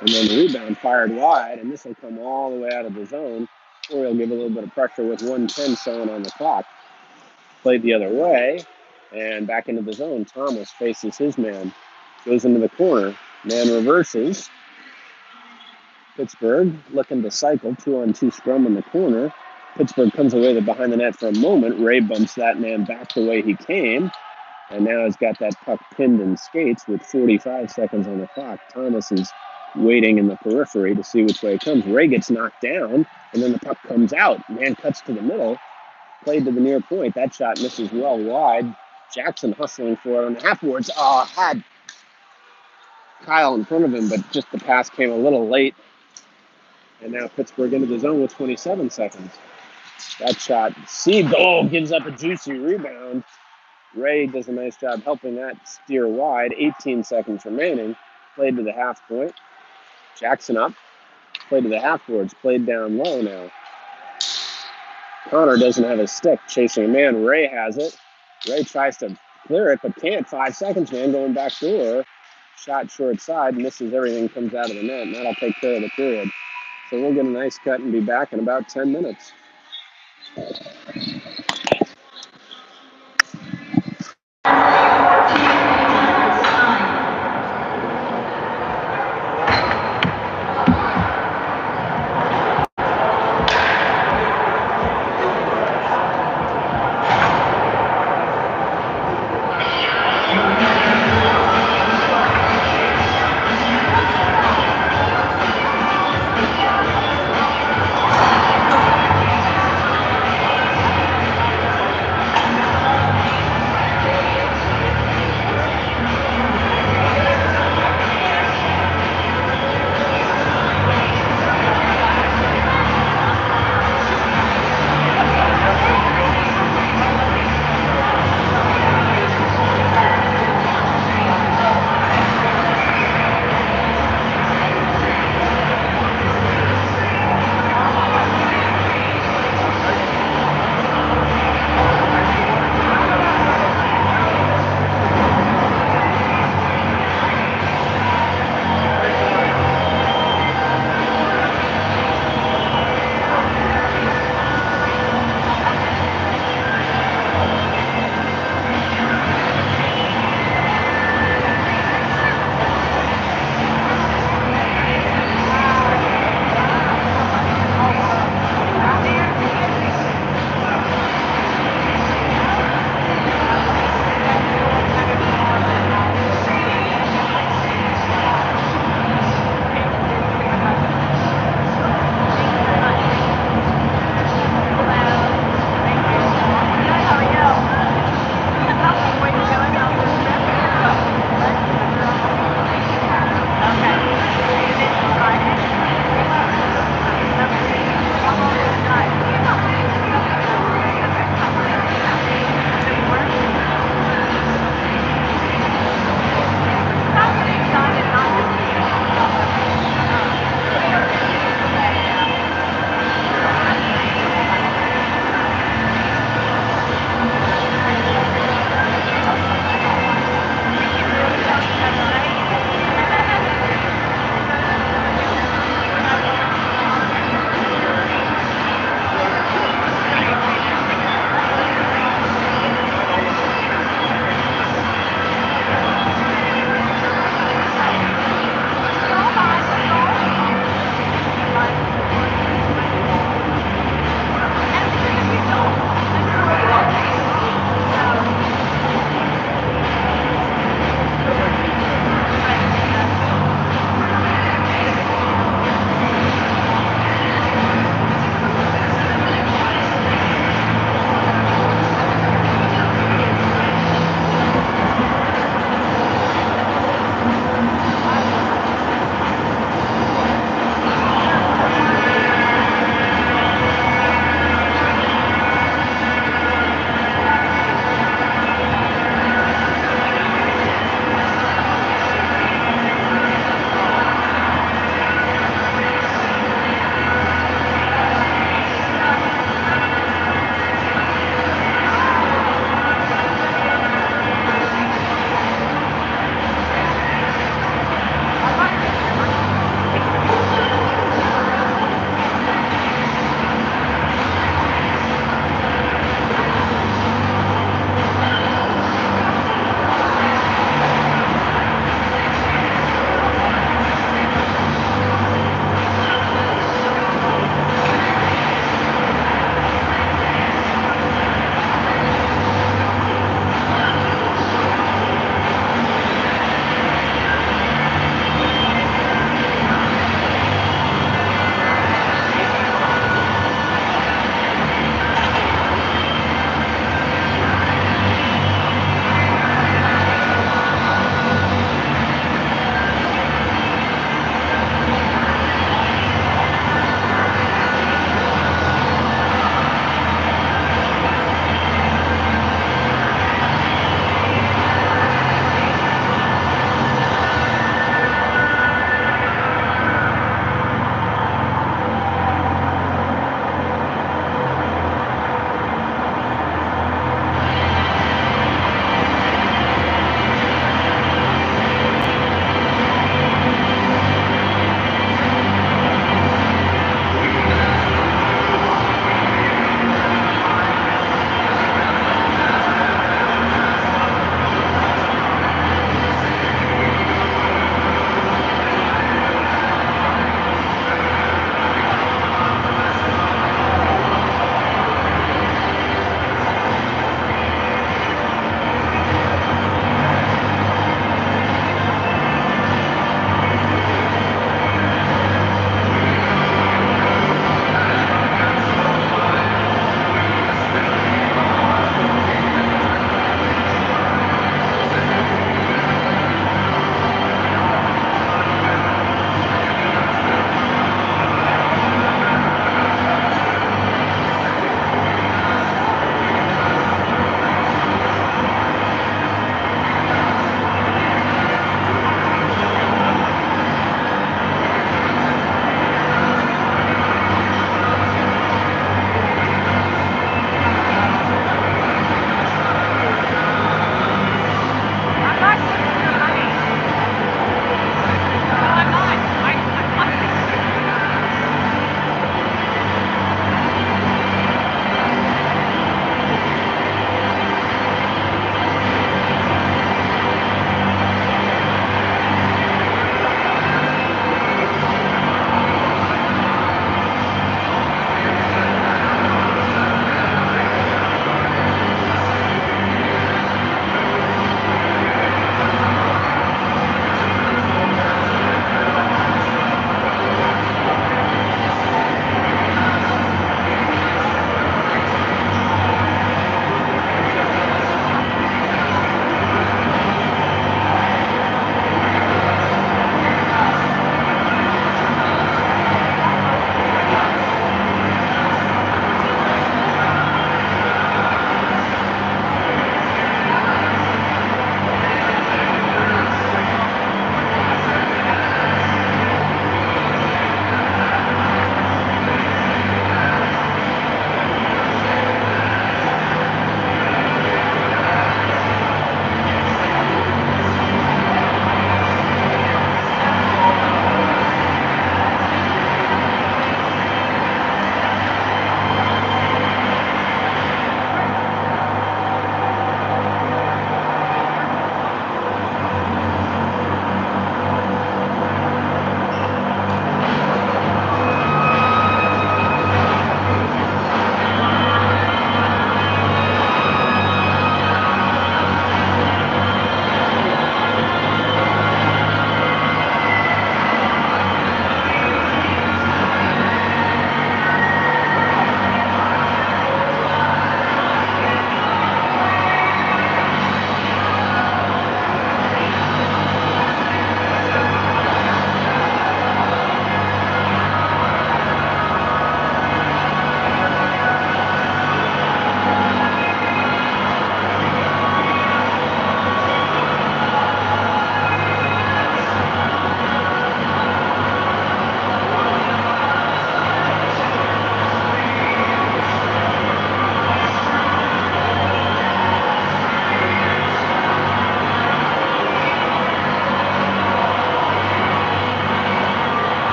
And then the rebound fired wide, and this will come all the way out of the zone. Corey will give a little bit of pressure with 1:10 showing on the clock. Played the other way, and back into the zone. Thomas faces his man. Goes into the corner. Man reverses. Pittsburgh looking to cycle. 2-on-2 scrum in the corner. Pittsburgh comes away behind the net for a moment. Ray bumps that man back the way he came. And now he's got that puck pinned in skates with 45 seconds on the clock. Thomas is waiting in the periphery to see which way it comes. Ray gets knocked down, and then the puck comes out. Man cuts to the middle. Played to the near point. That shot misses well wide. Jackson hustling for it on the half-boards. Had Kyle in front of him, but just the pass came a little late. And now Pittsburgh into the zone with 27 seconds. That shot, Seagull gives up a juicy rebound. Ray does a nice job helping that steer wide. 18 seconds remaining. Played to the half point. Jackson up. Played to the half-boards. Played down low now. Connor doesn't have his stick, chasing a man. Ray has it. Ray tries to clear it, but can't. 5 seconds, man, going back door. Shot short side, misses everything, comes out of the net, and that'll take care of the period. So we'll get a nice cut and be back in about 10 minutes.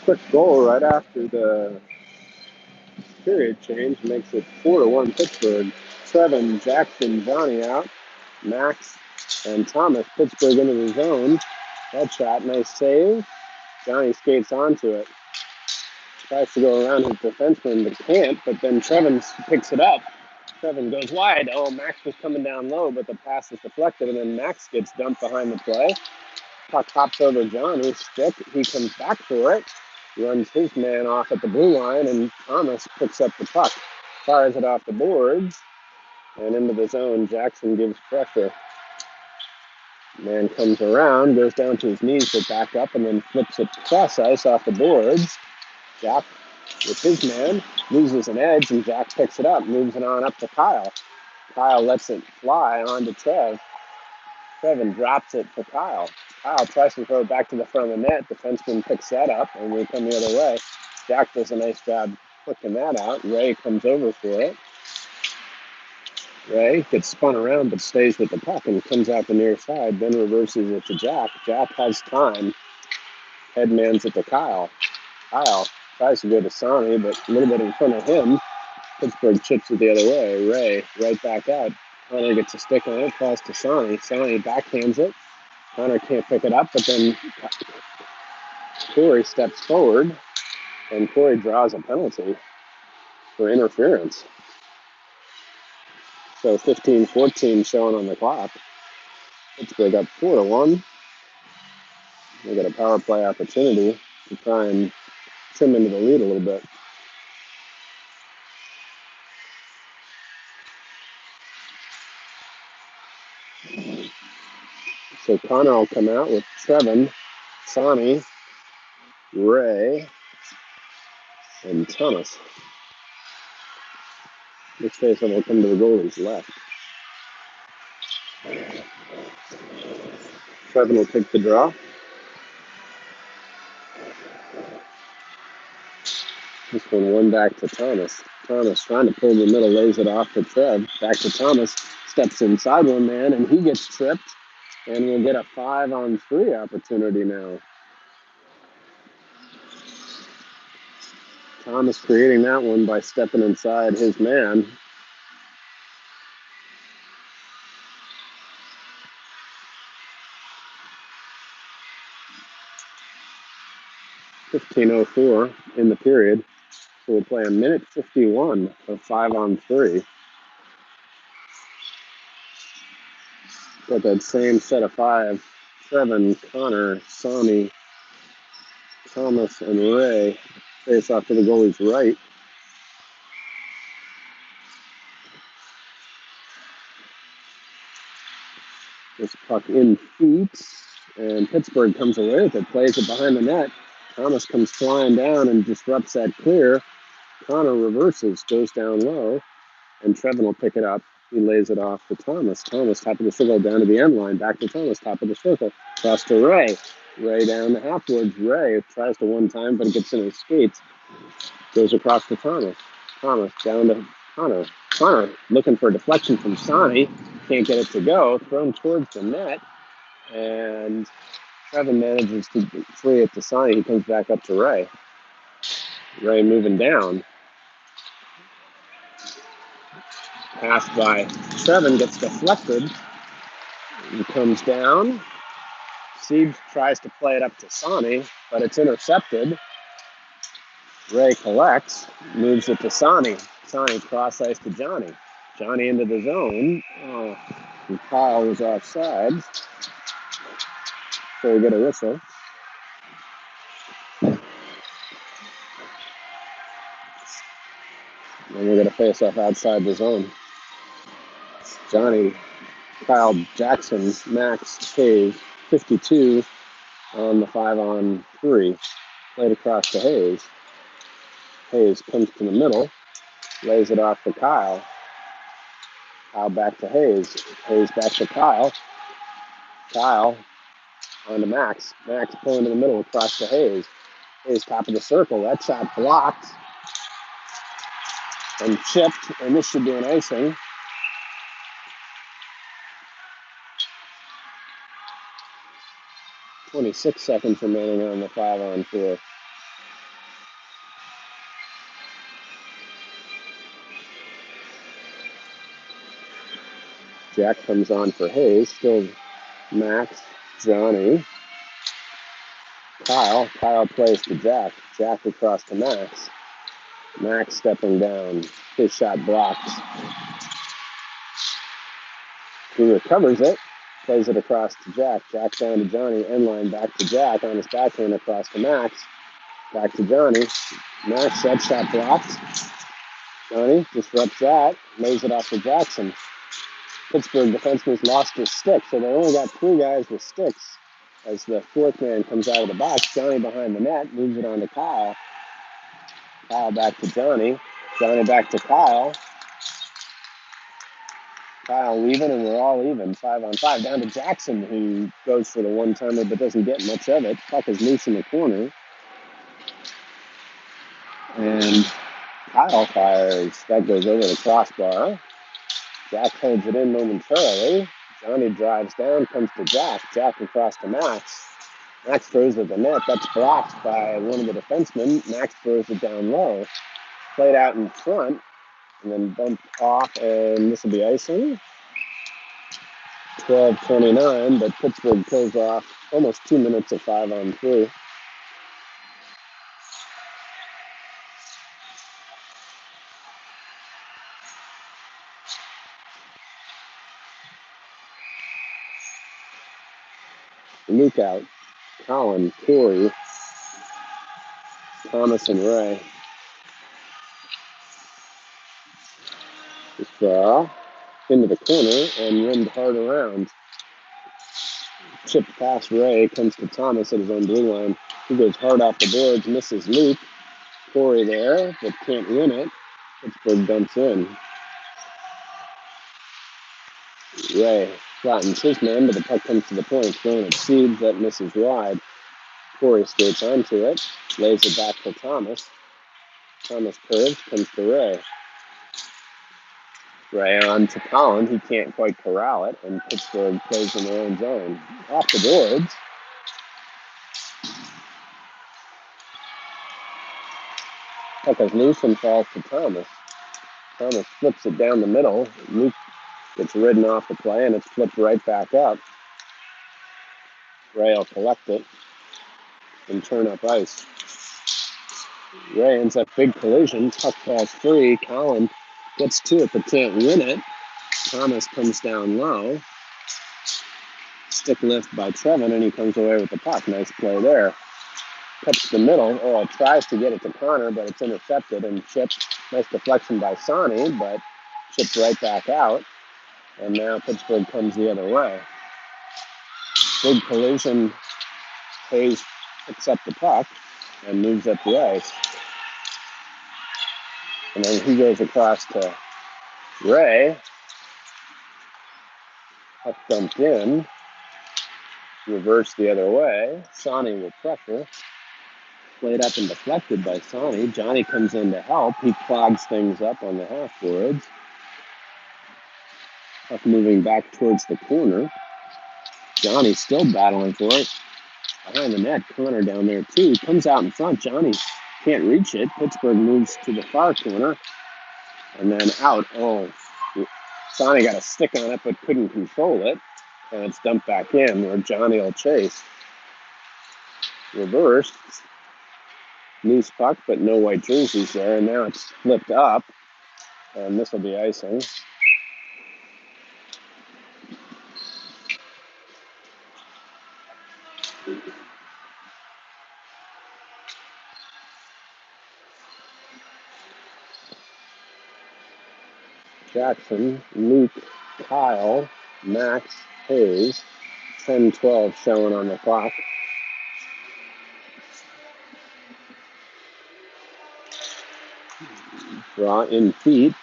quick goal right after the period change makes it 4-1 Pittsburgh. Trevin, Jackson, Johnny out. Max and Thomas, Pittsburgh into the zone. That shot, nice save. Johnny skates onto it. Tries to go around his defenseman, but can't. But then Trevin picks it up. Trevin goes wide. Oh, Max was coming down low, but the pass is deflected, and then Max gets dumped behind the play. Puck hops over Johnny's stick. He comes back for it. Runs his man off at the blue line, and Thomas picks up the puck. Fires it off the boards, and into the zone. Jackson gives pressure. Man comes around, goes down to his knees to back up, and then flips it cross ice off the boards. Jack, with his man, loses an edge, and Jack picks it up, moves it on up to Kyle. Kyle lets it fly onto Trev. Trevin drops it for Kyle. Kyle tries to throw it back to the front of the net. Defenseman picks that up, and we come the other way. Jack does a nice job flicking that out. Ray comes over for it. Ray gets spun around but stays with the puck and comes out the near side, then reverses it to Jack. Jack has time. Headmans it to Kyle. Kyle tries to go to Sonny, but a little bit in front of him. Pittsburgh chips it the other way. Ray right back out. Connor gets a stick on it, falls to Sonny. Sonny backhands it. Connor can't pick it up, but then Corey steps forward, and Corey draws a penalty for interference. So 15-14 showing on the clock. Pittsburgh up 4-1. They got a power play opportunity to try and trim into the lead a little bit. So Connor will come out with Trevin, Sonny, Ray, and Thomas. This faceoff will come to the goalie's left. Trevin will take the draw. This one back to Thomas. Thomas trying to pull the middle, lays it off to Trev. Back to Thomas, steps inside one man, and he gets tripped. And we'll get a 5-on-3 opportunity now. Thomas creating that one by stepping inside his man. .15:04 in the period. So we'll play a minute 51 of 5-on-3. Got that same set of five. Trevin, Connor, Sonny, Thomas, and Ray face off to the goalie's right. This puck in feet, and Pittsburgh comes away with it, plays it behind the net. Thomas comes flying down and disrupts that clear. Connor reverses, goes down low, and Trevin will pick it up. He lays it off to Thomas. Thomas, top of the circle, down to the end line. Back to Thomas, top of the circle. Cross to Ray. Ray down the half boards. Ray tries to one time, but it gets in his skates. Goes across to Thomas. Thomas down to Connor. Connor looking for a deflection from Sonny. Can't get it to go. Thrown towards the net. And Trevin manages to free it to Sonny. He comes back up to Ray. Ray moving down. Passed by Trevin, gets deflected. He comes down. Siege tries to play it up to Sonny, but it's intercepted. Ray collects, moves it to Sonny. Sonny cross ice to Johnny. Johnny into the zone. Oh, and Kyle was offside. So we get a whistle. And we're going to face off outside the zone. Johnny, Kyle, Jackson, Max, Hayes, 52 on the 5-on-3. Played across to Hayes. Hayes comes to the middle, lays it off to Kyle. Kyle back to Hayes. Hayes back to Kyle. Kyle on to Max. Max pulling to the middle across to Hayes. Hayes top of the circle. That shot blocked and chipped, and this should be an icing. .26 seconds remaining on the 5-on-4. Jack comes on for Hayes. Still Max, Johnny, Kyle. Kyle plays to Jack. Jack across to Max. Max stepping down. His shot blocked. He recovers it. Plays it across to Jack. Jack down to Johnny. End line back to Jack. On his backhand across to Max. Back to Johnny. Max, that shot blocked. Johnny disrupts that. Lays it off to Jackson. Pittsburgh defenseman's lost his stick, so they only got 3 guys with sticks. As the 4th man comes out of the box, Johnny behind the net, moves it on to Kyle. Kyle back to Johnny. Johnny back to Kyle. Kyle leaving, and we're all even, 5-on-5. Down to Jackson, who goes for the one-timer but doesn't get much of it. Puck is loose in the corner. And Kyle fires. That goes over the crossbar. Jack holds it in momentarily. Johnny drives down, comes to Jack. Jack across to Max. Max throws at the net. That's blocked by one of the defensemen. Max throws it down low. Played out in front, and then bumped off, and this will be icing. 12:29, but Pittsburgh kills off almost 2 minutes of 5-on-3. Luke out. Colin, Corey, Thomas, and Ray. Just into the corner and rimmed hard around. Chipped past Ray, comes to Thomas at his own blue line. He goes hard off the boards, misses Luke. Corey there, but can't win it. Pittsburgh dumps in. Ray flattens his man, but the puck comes to the point. Thrown at Seeds, that misses wide. Corey skates onto it, lays it back to Thomas. Thomas curves, comes to Ray. Ray on to Collins. He can't quite corral it, and Pittsburgh plays in their own zone. Off the boards. Puck is loose and falls to Thomas. Thomas flips it down the middle. Luke gets ridden off the play, and it's flipped right back up. Ray will collect it and turn up ice. Ray ends up big collision. Puck falls free. Collins gets to it but can't win it. Thomas comes down low. Stick lift by Trevin, and he comes away with the puck. Nice play there. Cuts the middle. Oh, tries to get it to Connor, but it's intercepted and chipped. Nice deflection by Sonny, but chipped right back out. And now Pittsburgh comes the other way. Big collision. Hayes picks up the puck and moves up the ice. And then he goes across to Ray. Puck dumped in. Reversed the other way. Sonny will pressure. Played up and deflected by Sonny. Johnny comes in to help. He clogs things up on the half boards. Puck moving back towards the corner. Johnny still battling for it. Behind the net, Connor down there too. He comes out in front. Johnny can't reach it. Pittsburgh moves to the far corner. And then out. Oh, Sonny got a stick on it but couldn't control it. And it's dumped back in where Johnny will chase. Reversed. Loose puck, but no white jerseys there. And now it's flipped up. And this will be icing. Jackson, Luke, Kyle, Max, Hayes. 10-12 showing on the clock. Draw in feet.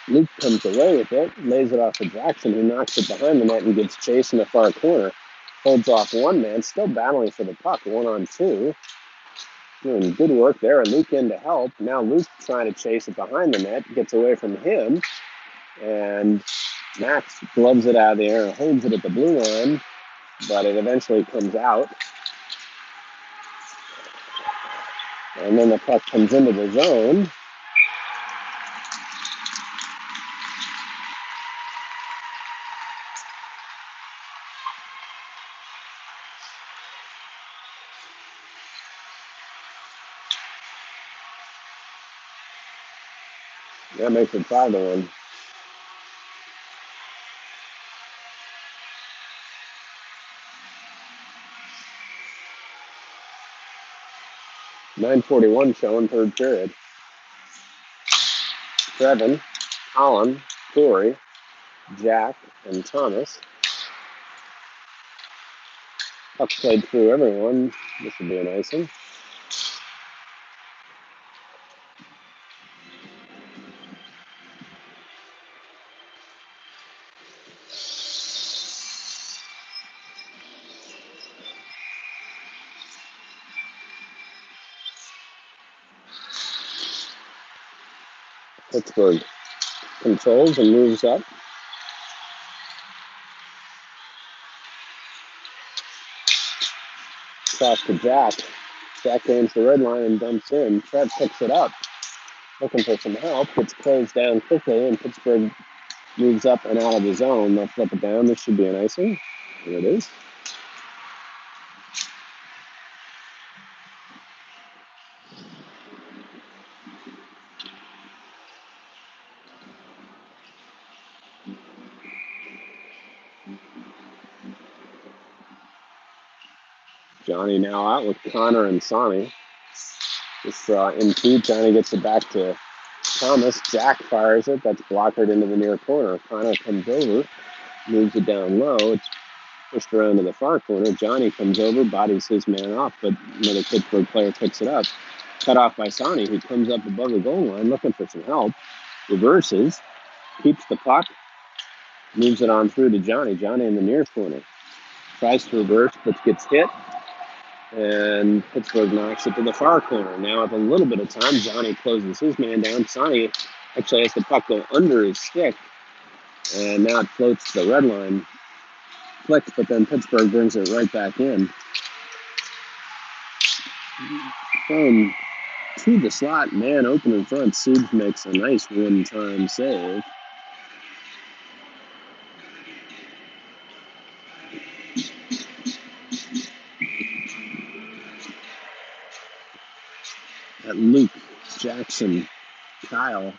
Luke comes away with it, lays it off to Jackson, who knocks it behind the net and gets chased in the far corner. Holds off one man, still battling for the puck, 1-on-2. Doing good work there. Luke in to help. Now Luke trying to chase it behind the net, gets away from him. And Max gloves it out of the air and holds it at the blue line, but it eventually comes out. And then the puck comes into the zone. That makes it 5-1. .941 showing third period. Trevin, Colin, Corey, Jack, and Thomas. Puck played through everyone. This would be an icing. Pittsburgh controls and moves up. Cross to Jack. Jack gains the red line and dumps in. Trev picks it up. Looking for some help. Gets closed down quickly, and Pittsburgh moves up and out of the zone. They'll flip it down. This should be an icing. Here it is. Johnny now out with Connor and Sonny. This in two. Johnny gets it back to Thomas. Jack fires it. That's blockered into the near corner. Connor comes over, moves it down low. It's pushed around to the far corner. Johnny comes over, bodies his man off, but another Pittsburgh player picks it up. Cut off by Sonny, who comes up above the goal line looking for some help. Reverses, keeps the puck, moves it on through to Johnny. Johnny in the near corner. Tries to reverse, but gets hit. And Pittsburgh knocks it to the far corner. Now with a little bit of time, Johnny closes his man down. Sonny actually has the puck go under his stick. And now it floats to the red line. Flicked, but then Pittsburgh brings it right back in. Thrown to the slot, man open in front. Siege makes a nice one-time save. At Luke, Jackson, Kyle,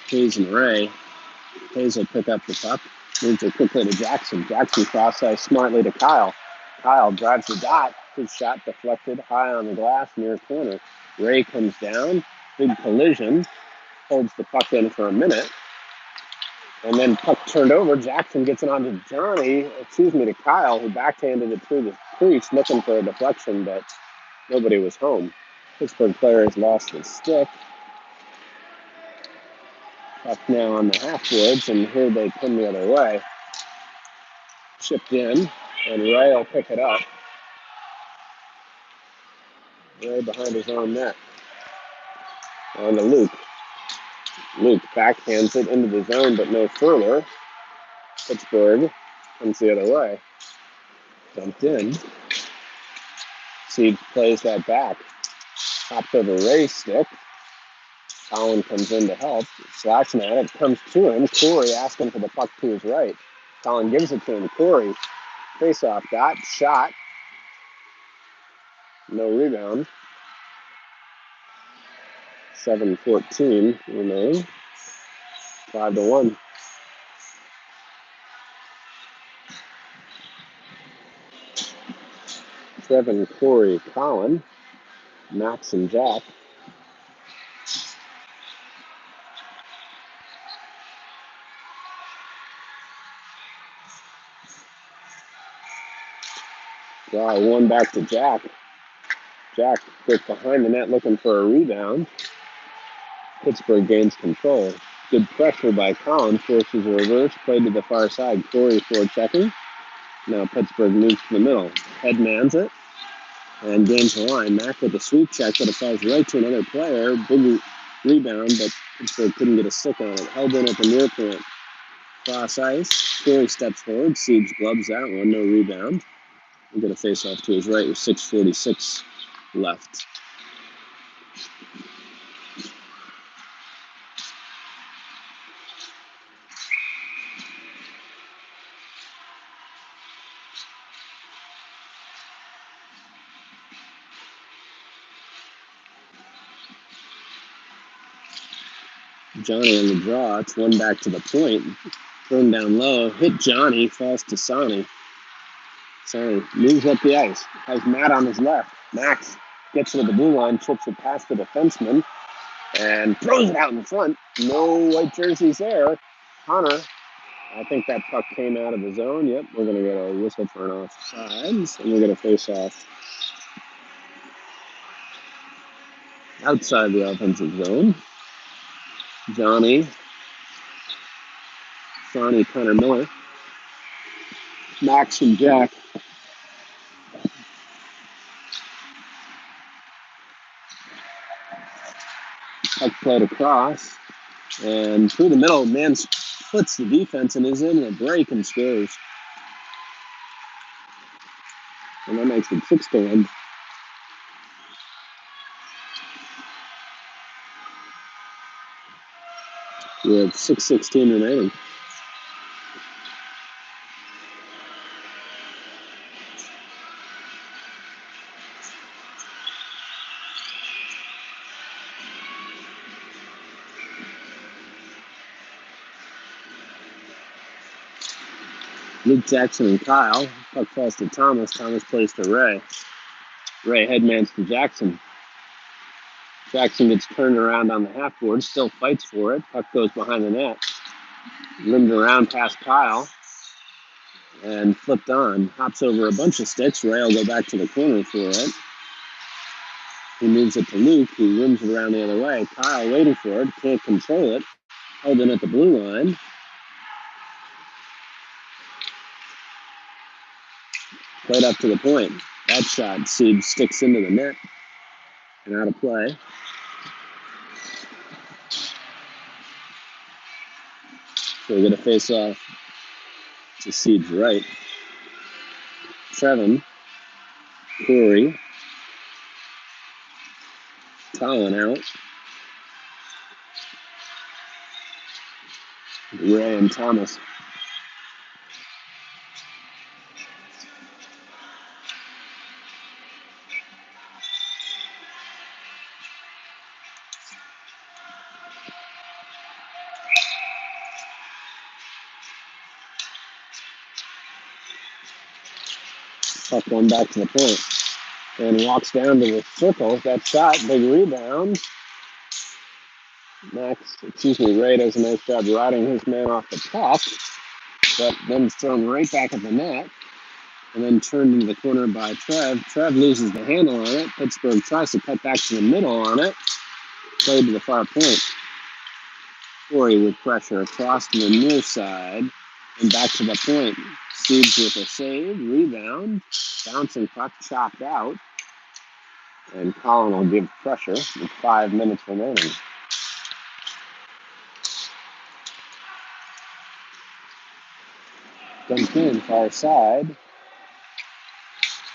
Hayes, and Ray. Hayes will pick up the puck. Moves it quickly to Jackson. Jackson cross-ice smartly to Kyle. Kyle drives the dot. His shot deflected high on the glass near corner. Ray comes down. Big collision. Holds the puck in for a minute. And then puck turned over. Jackson gets it onto to Kyle, who backhanded it through the crease, looking for a deflection, but nobody was home. Pittsburgh player has lost his stick. Puck now on the half-boards, and here they come the other way. Chipped in, and Ray will pick it up. Ray behind his own net. On to Luke. Luke backhands it into the zone, but no further. Pittsburgh comes the other way. Dumped in. Siege plays that back. Hopped over Ray's stick. Colin comes in to help. Slashing at it. Comes to him. Corey asking for the puck to his right. Colin gives it to him. Corey. Face-off got. Shot. No rebound. 7:14 remaining. 5-1. Trevin, Corey, Colin, Max, and Jack. Draw one back to Jack. Jack goes behind the net looking for a rebound. Pittsburgh gains control. Good pressure by Colin, forces a reverse, played to the far side. Corey forechecking. Now Pittsburgh moves to the middle. Headmans it and gains the line. Mack with a sweep check, but it falls right to another player. Big rebound, but Pittsburgh couldn't get a stick on it. Held in at the near point. Cross ice. Corey steps forward. Siege gloves that one. No rebound. We'll get a face-off to his right with 6:46 left. Johnny on the draw. It's one back to the point. Thrown down low. Hit Johnny. Falls to Sonny. Sonny moves up the ice. Has Matt on his left. Max gets to the blue line. Chips it past the defenseman. And throws it out in front. No white jerseys there. Connor. I think that puck came out of the zone. Yep, we're going to get a whistle for an offside. And we're going to face off outside the offensive zone. Johnny, Sonny, Connor Miller, Max, and Jack. Puck played across. And through the middle, man splits the defense and is in a break and scores. And that makes it 6-1. With 6:16 remaining. Luke Jackson and Kyle. Puck falls to Thomas. Thomas plays to Ray. Ray headmans to Jackson. Jackson gets turned around on the half board, still fights for it. Puck goes behind the net. Rimmed around past Kyle and flipped on. Hops over a bunch of sticks. Ray will go back to the corner for it. He moves it to Luke, who rims it around the other way. Kyle waiting for it, can't control it. Held in at the blue line. Played up to the point. That shot sticks into the net and out of play. So we're going to face off to Seed's right. Trevin, Corey, Colin out. Ray and Thomas. Puck one back to the point. And walks down to the circle. That shot, big rebound. Ray does a nice job riding his man off the puck, but then it's thrown right back at the net and then turned into the corner by Trev. Trev loses the handle on it. Pittsburgh tries to cut back to the middle on it. Played to the far point. Corey with pressure across to the near side and back to the point. Seeds with a save, rebound, bouncing puck chopped out. And Colin will give pressure with 5 minutes remaining. Comes in, far side.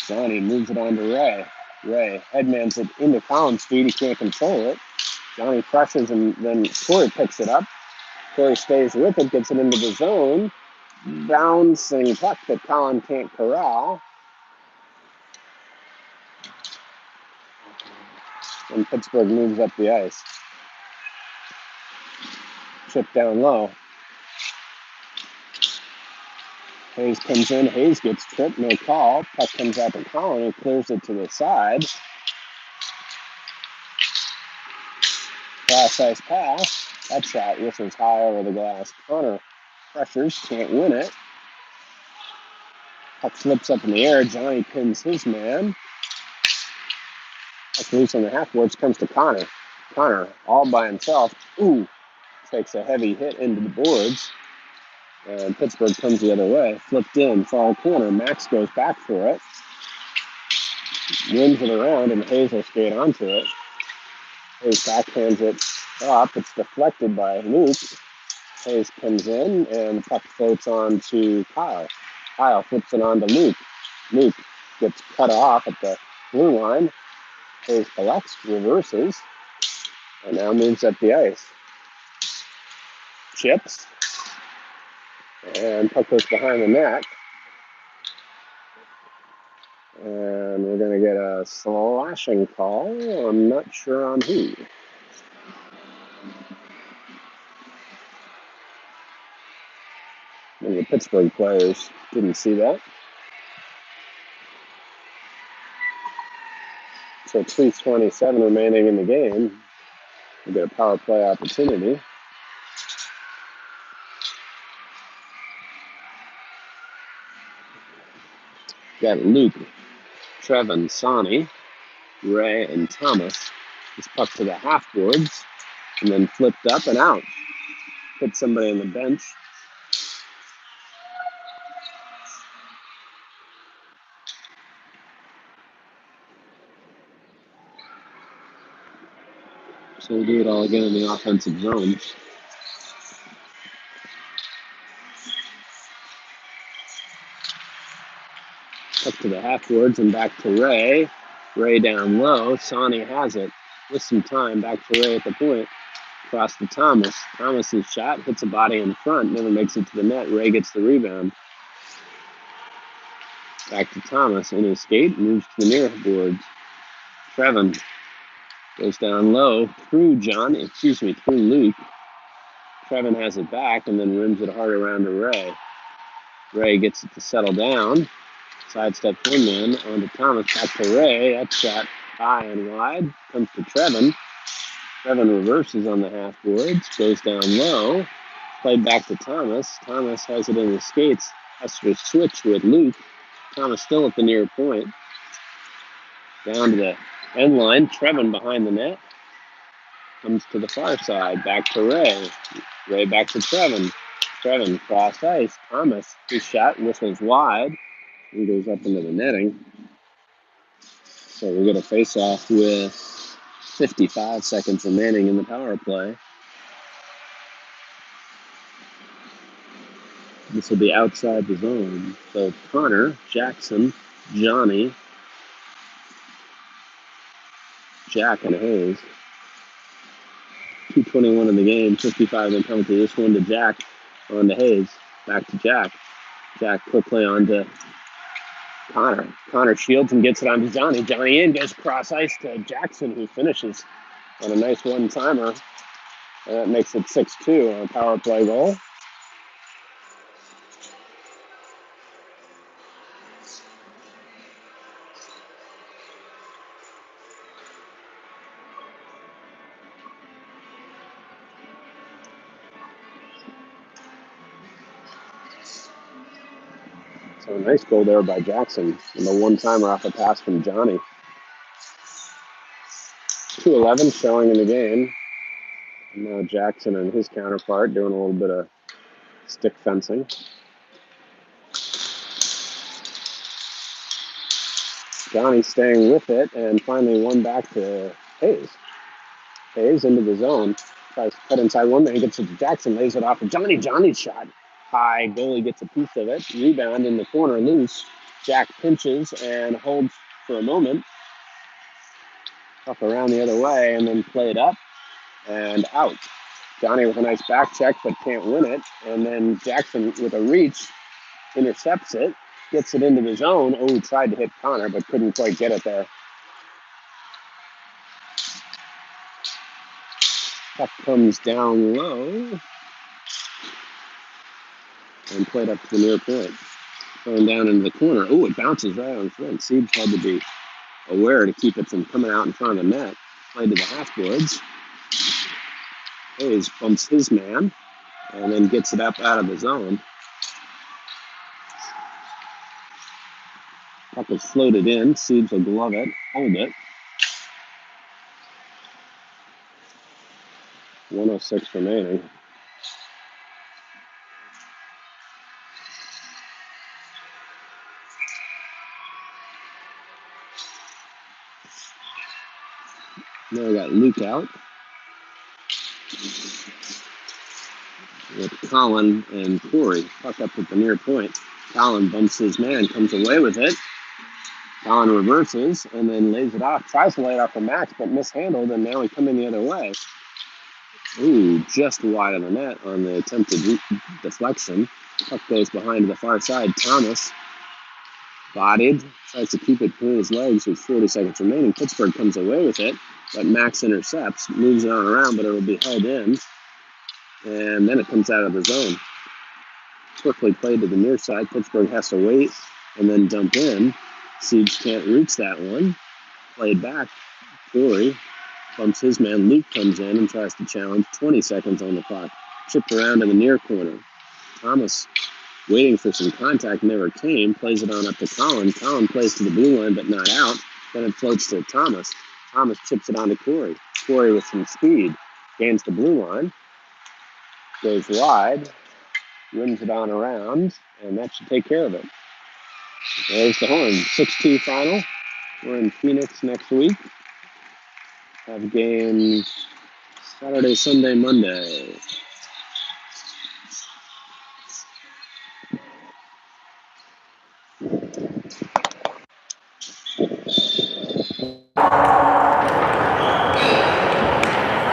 Johnny moves it on to Ray. Ray headmans it into Colin's feet. He can't control it. Johnny pressures and then Corey picks it up. Corey stays with it, gets it into the zone. Bouncing puck that Colin can't corral. And Pittsburgh moves up the ice. Chip down low. Hayes comes in. Hayes gets tripped. No call. Puck comes out to Colin, who clears it to the side. Glass ice pass. That shot whistles high over the glass. Connor pressures, can't win it. Puck flips up in the air. Johnny pins his man. Puck loose on the half boards, comes to Connor. Connor, all by himself. Ooh, takes a heavy hit into the boards. And Pittsburgh comes the other way. Flipped in, far corner. Max goes back for it. Wins it around, and Hayes will skate onto it. Hayes backhands it up. It's deflected by Luke. Hayes comes in, and puck floats on to Kyle. Kyle flips it on to Luke. Luke gets cut off at the blue line. Hayes collects, reverses, and now moves up the ice. Chips. And puck goes behind the net. And we're going to get a slashing call. I'm not sure on who. One of the Pittsburgh players didn't see that. So 3:27 remaining in the game. We get a power play opportunity. Got Luke, Trevin, Sonny, Ray, and Thomas. This puck to the half boards and then flipped up and out. Hit somebody on the bench. So we'll do it all again in the offensive zone. Up to the half boards and back to Ray. Ray down low. Sonny has it. With some time, back to Ray at the point. Across to Thomas. Thomas's shot hits a body in front, never makes it to the net. Ray gets the rebound. Back to Thomas in his skate, moves to the near boards. Trevin goes down low through Luke. Trevin has it back and then rims it hard around to Ray. Ray gets it to settle down. Sidestep one man onto Thomas, back to Ray. That shot high and wide. Comes to Trevin. Trevin reverses on the half boards, goes down low. Played back to Thomas. Thomas has it in his skates. Has to switch with Luke. Thomas still at the near point. Down to the end line. Trevin behind the net. Comes to the far side. Back to Ray. Ray back to Trevin. Trevin cross ice. Thomas, his shot whistles wide. He goes up into the netting. So we get a face-off with 55 seconds remaining in the power play. This will be outside the zone. So Connor, Jackson, Johnny, Jack, and Hayes. 2:21 in the game. 55 then coming to this one to Jack. On to Hayes. Back to Jack. Jack quickly on to Connor. Connor shields and gets it on to Johnny. Johnny in, goes cross ice to Jackson, who finishes on a nice one-timer. And that makes it 6-2 on a power play goal. So a nice goal there by Jackson. And the one-timer off a pass from Johnny. 2:11 showing in the game. And now Jackson and his counterpart doing a little bit of stick fencing. Johnny staying with it and finally one back to Hayes. Hayes into the zone. Tries to cut inside one man, gets it to Jackson, lays it off to Johnny. Johnny's shot. High, goalie gets a piece of it. Rebound in the corner, loose. Jack pinches and holds for a moment. Up around the other way and then played up and out. Johnny with a nice back check but can't win it. And then Jackson with a reach intercepts it, gets it into the zone. Oh, tried to hit Connor but couldn't quite get it there. Puck comes down low and played up to the near point. Going down into the corner. Oh, it bounces right on front. Siebes had to be aware to keep it from coming out in front of the net. Played to the half boards. Hayes bumps his man and then gets it up out of the zone. Puck is floated in. Siebes will glove it, hold it. 1:06 remaining. Now we got Luke out with Colin and Corey. Puck up at the near point. Colin bumps his man, comes away with it. Colin reverses and then lays it off. Tries to lay it off for Max, but mishandled, and now we come in the other way. Ooh, just wide of the net on the attempted deflection. Puck goes behind to the far side. Thomas, bodied, tries to keep it between his legs with 40 seconds remaining. Pittsburgh comes away with it, but Max intercepts, moves it on around, but it will be held in. And then it comes out of the zone. quickly played to the near side. Pittsburgh has to wait and then dump in. Siege can't reach that one. Played back. Corey bumps his man. Luke comes in and tries to challenge. 20 seconds on the clock. Chipped around in the near corner. Thomas waiting for some contact, never came. Plays it on up to Colin. Colin plays to the blue line, but not out. Then it floats to Thomas. Thomas chips it on to Corey. Corey with some speed gains the blue line. Goes wide. Rims it on around. And that should take care of it. There's the horn. 6-2 final. We're in Phoenix next week. Have games Saturday, Sunday, Monday.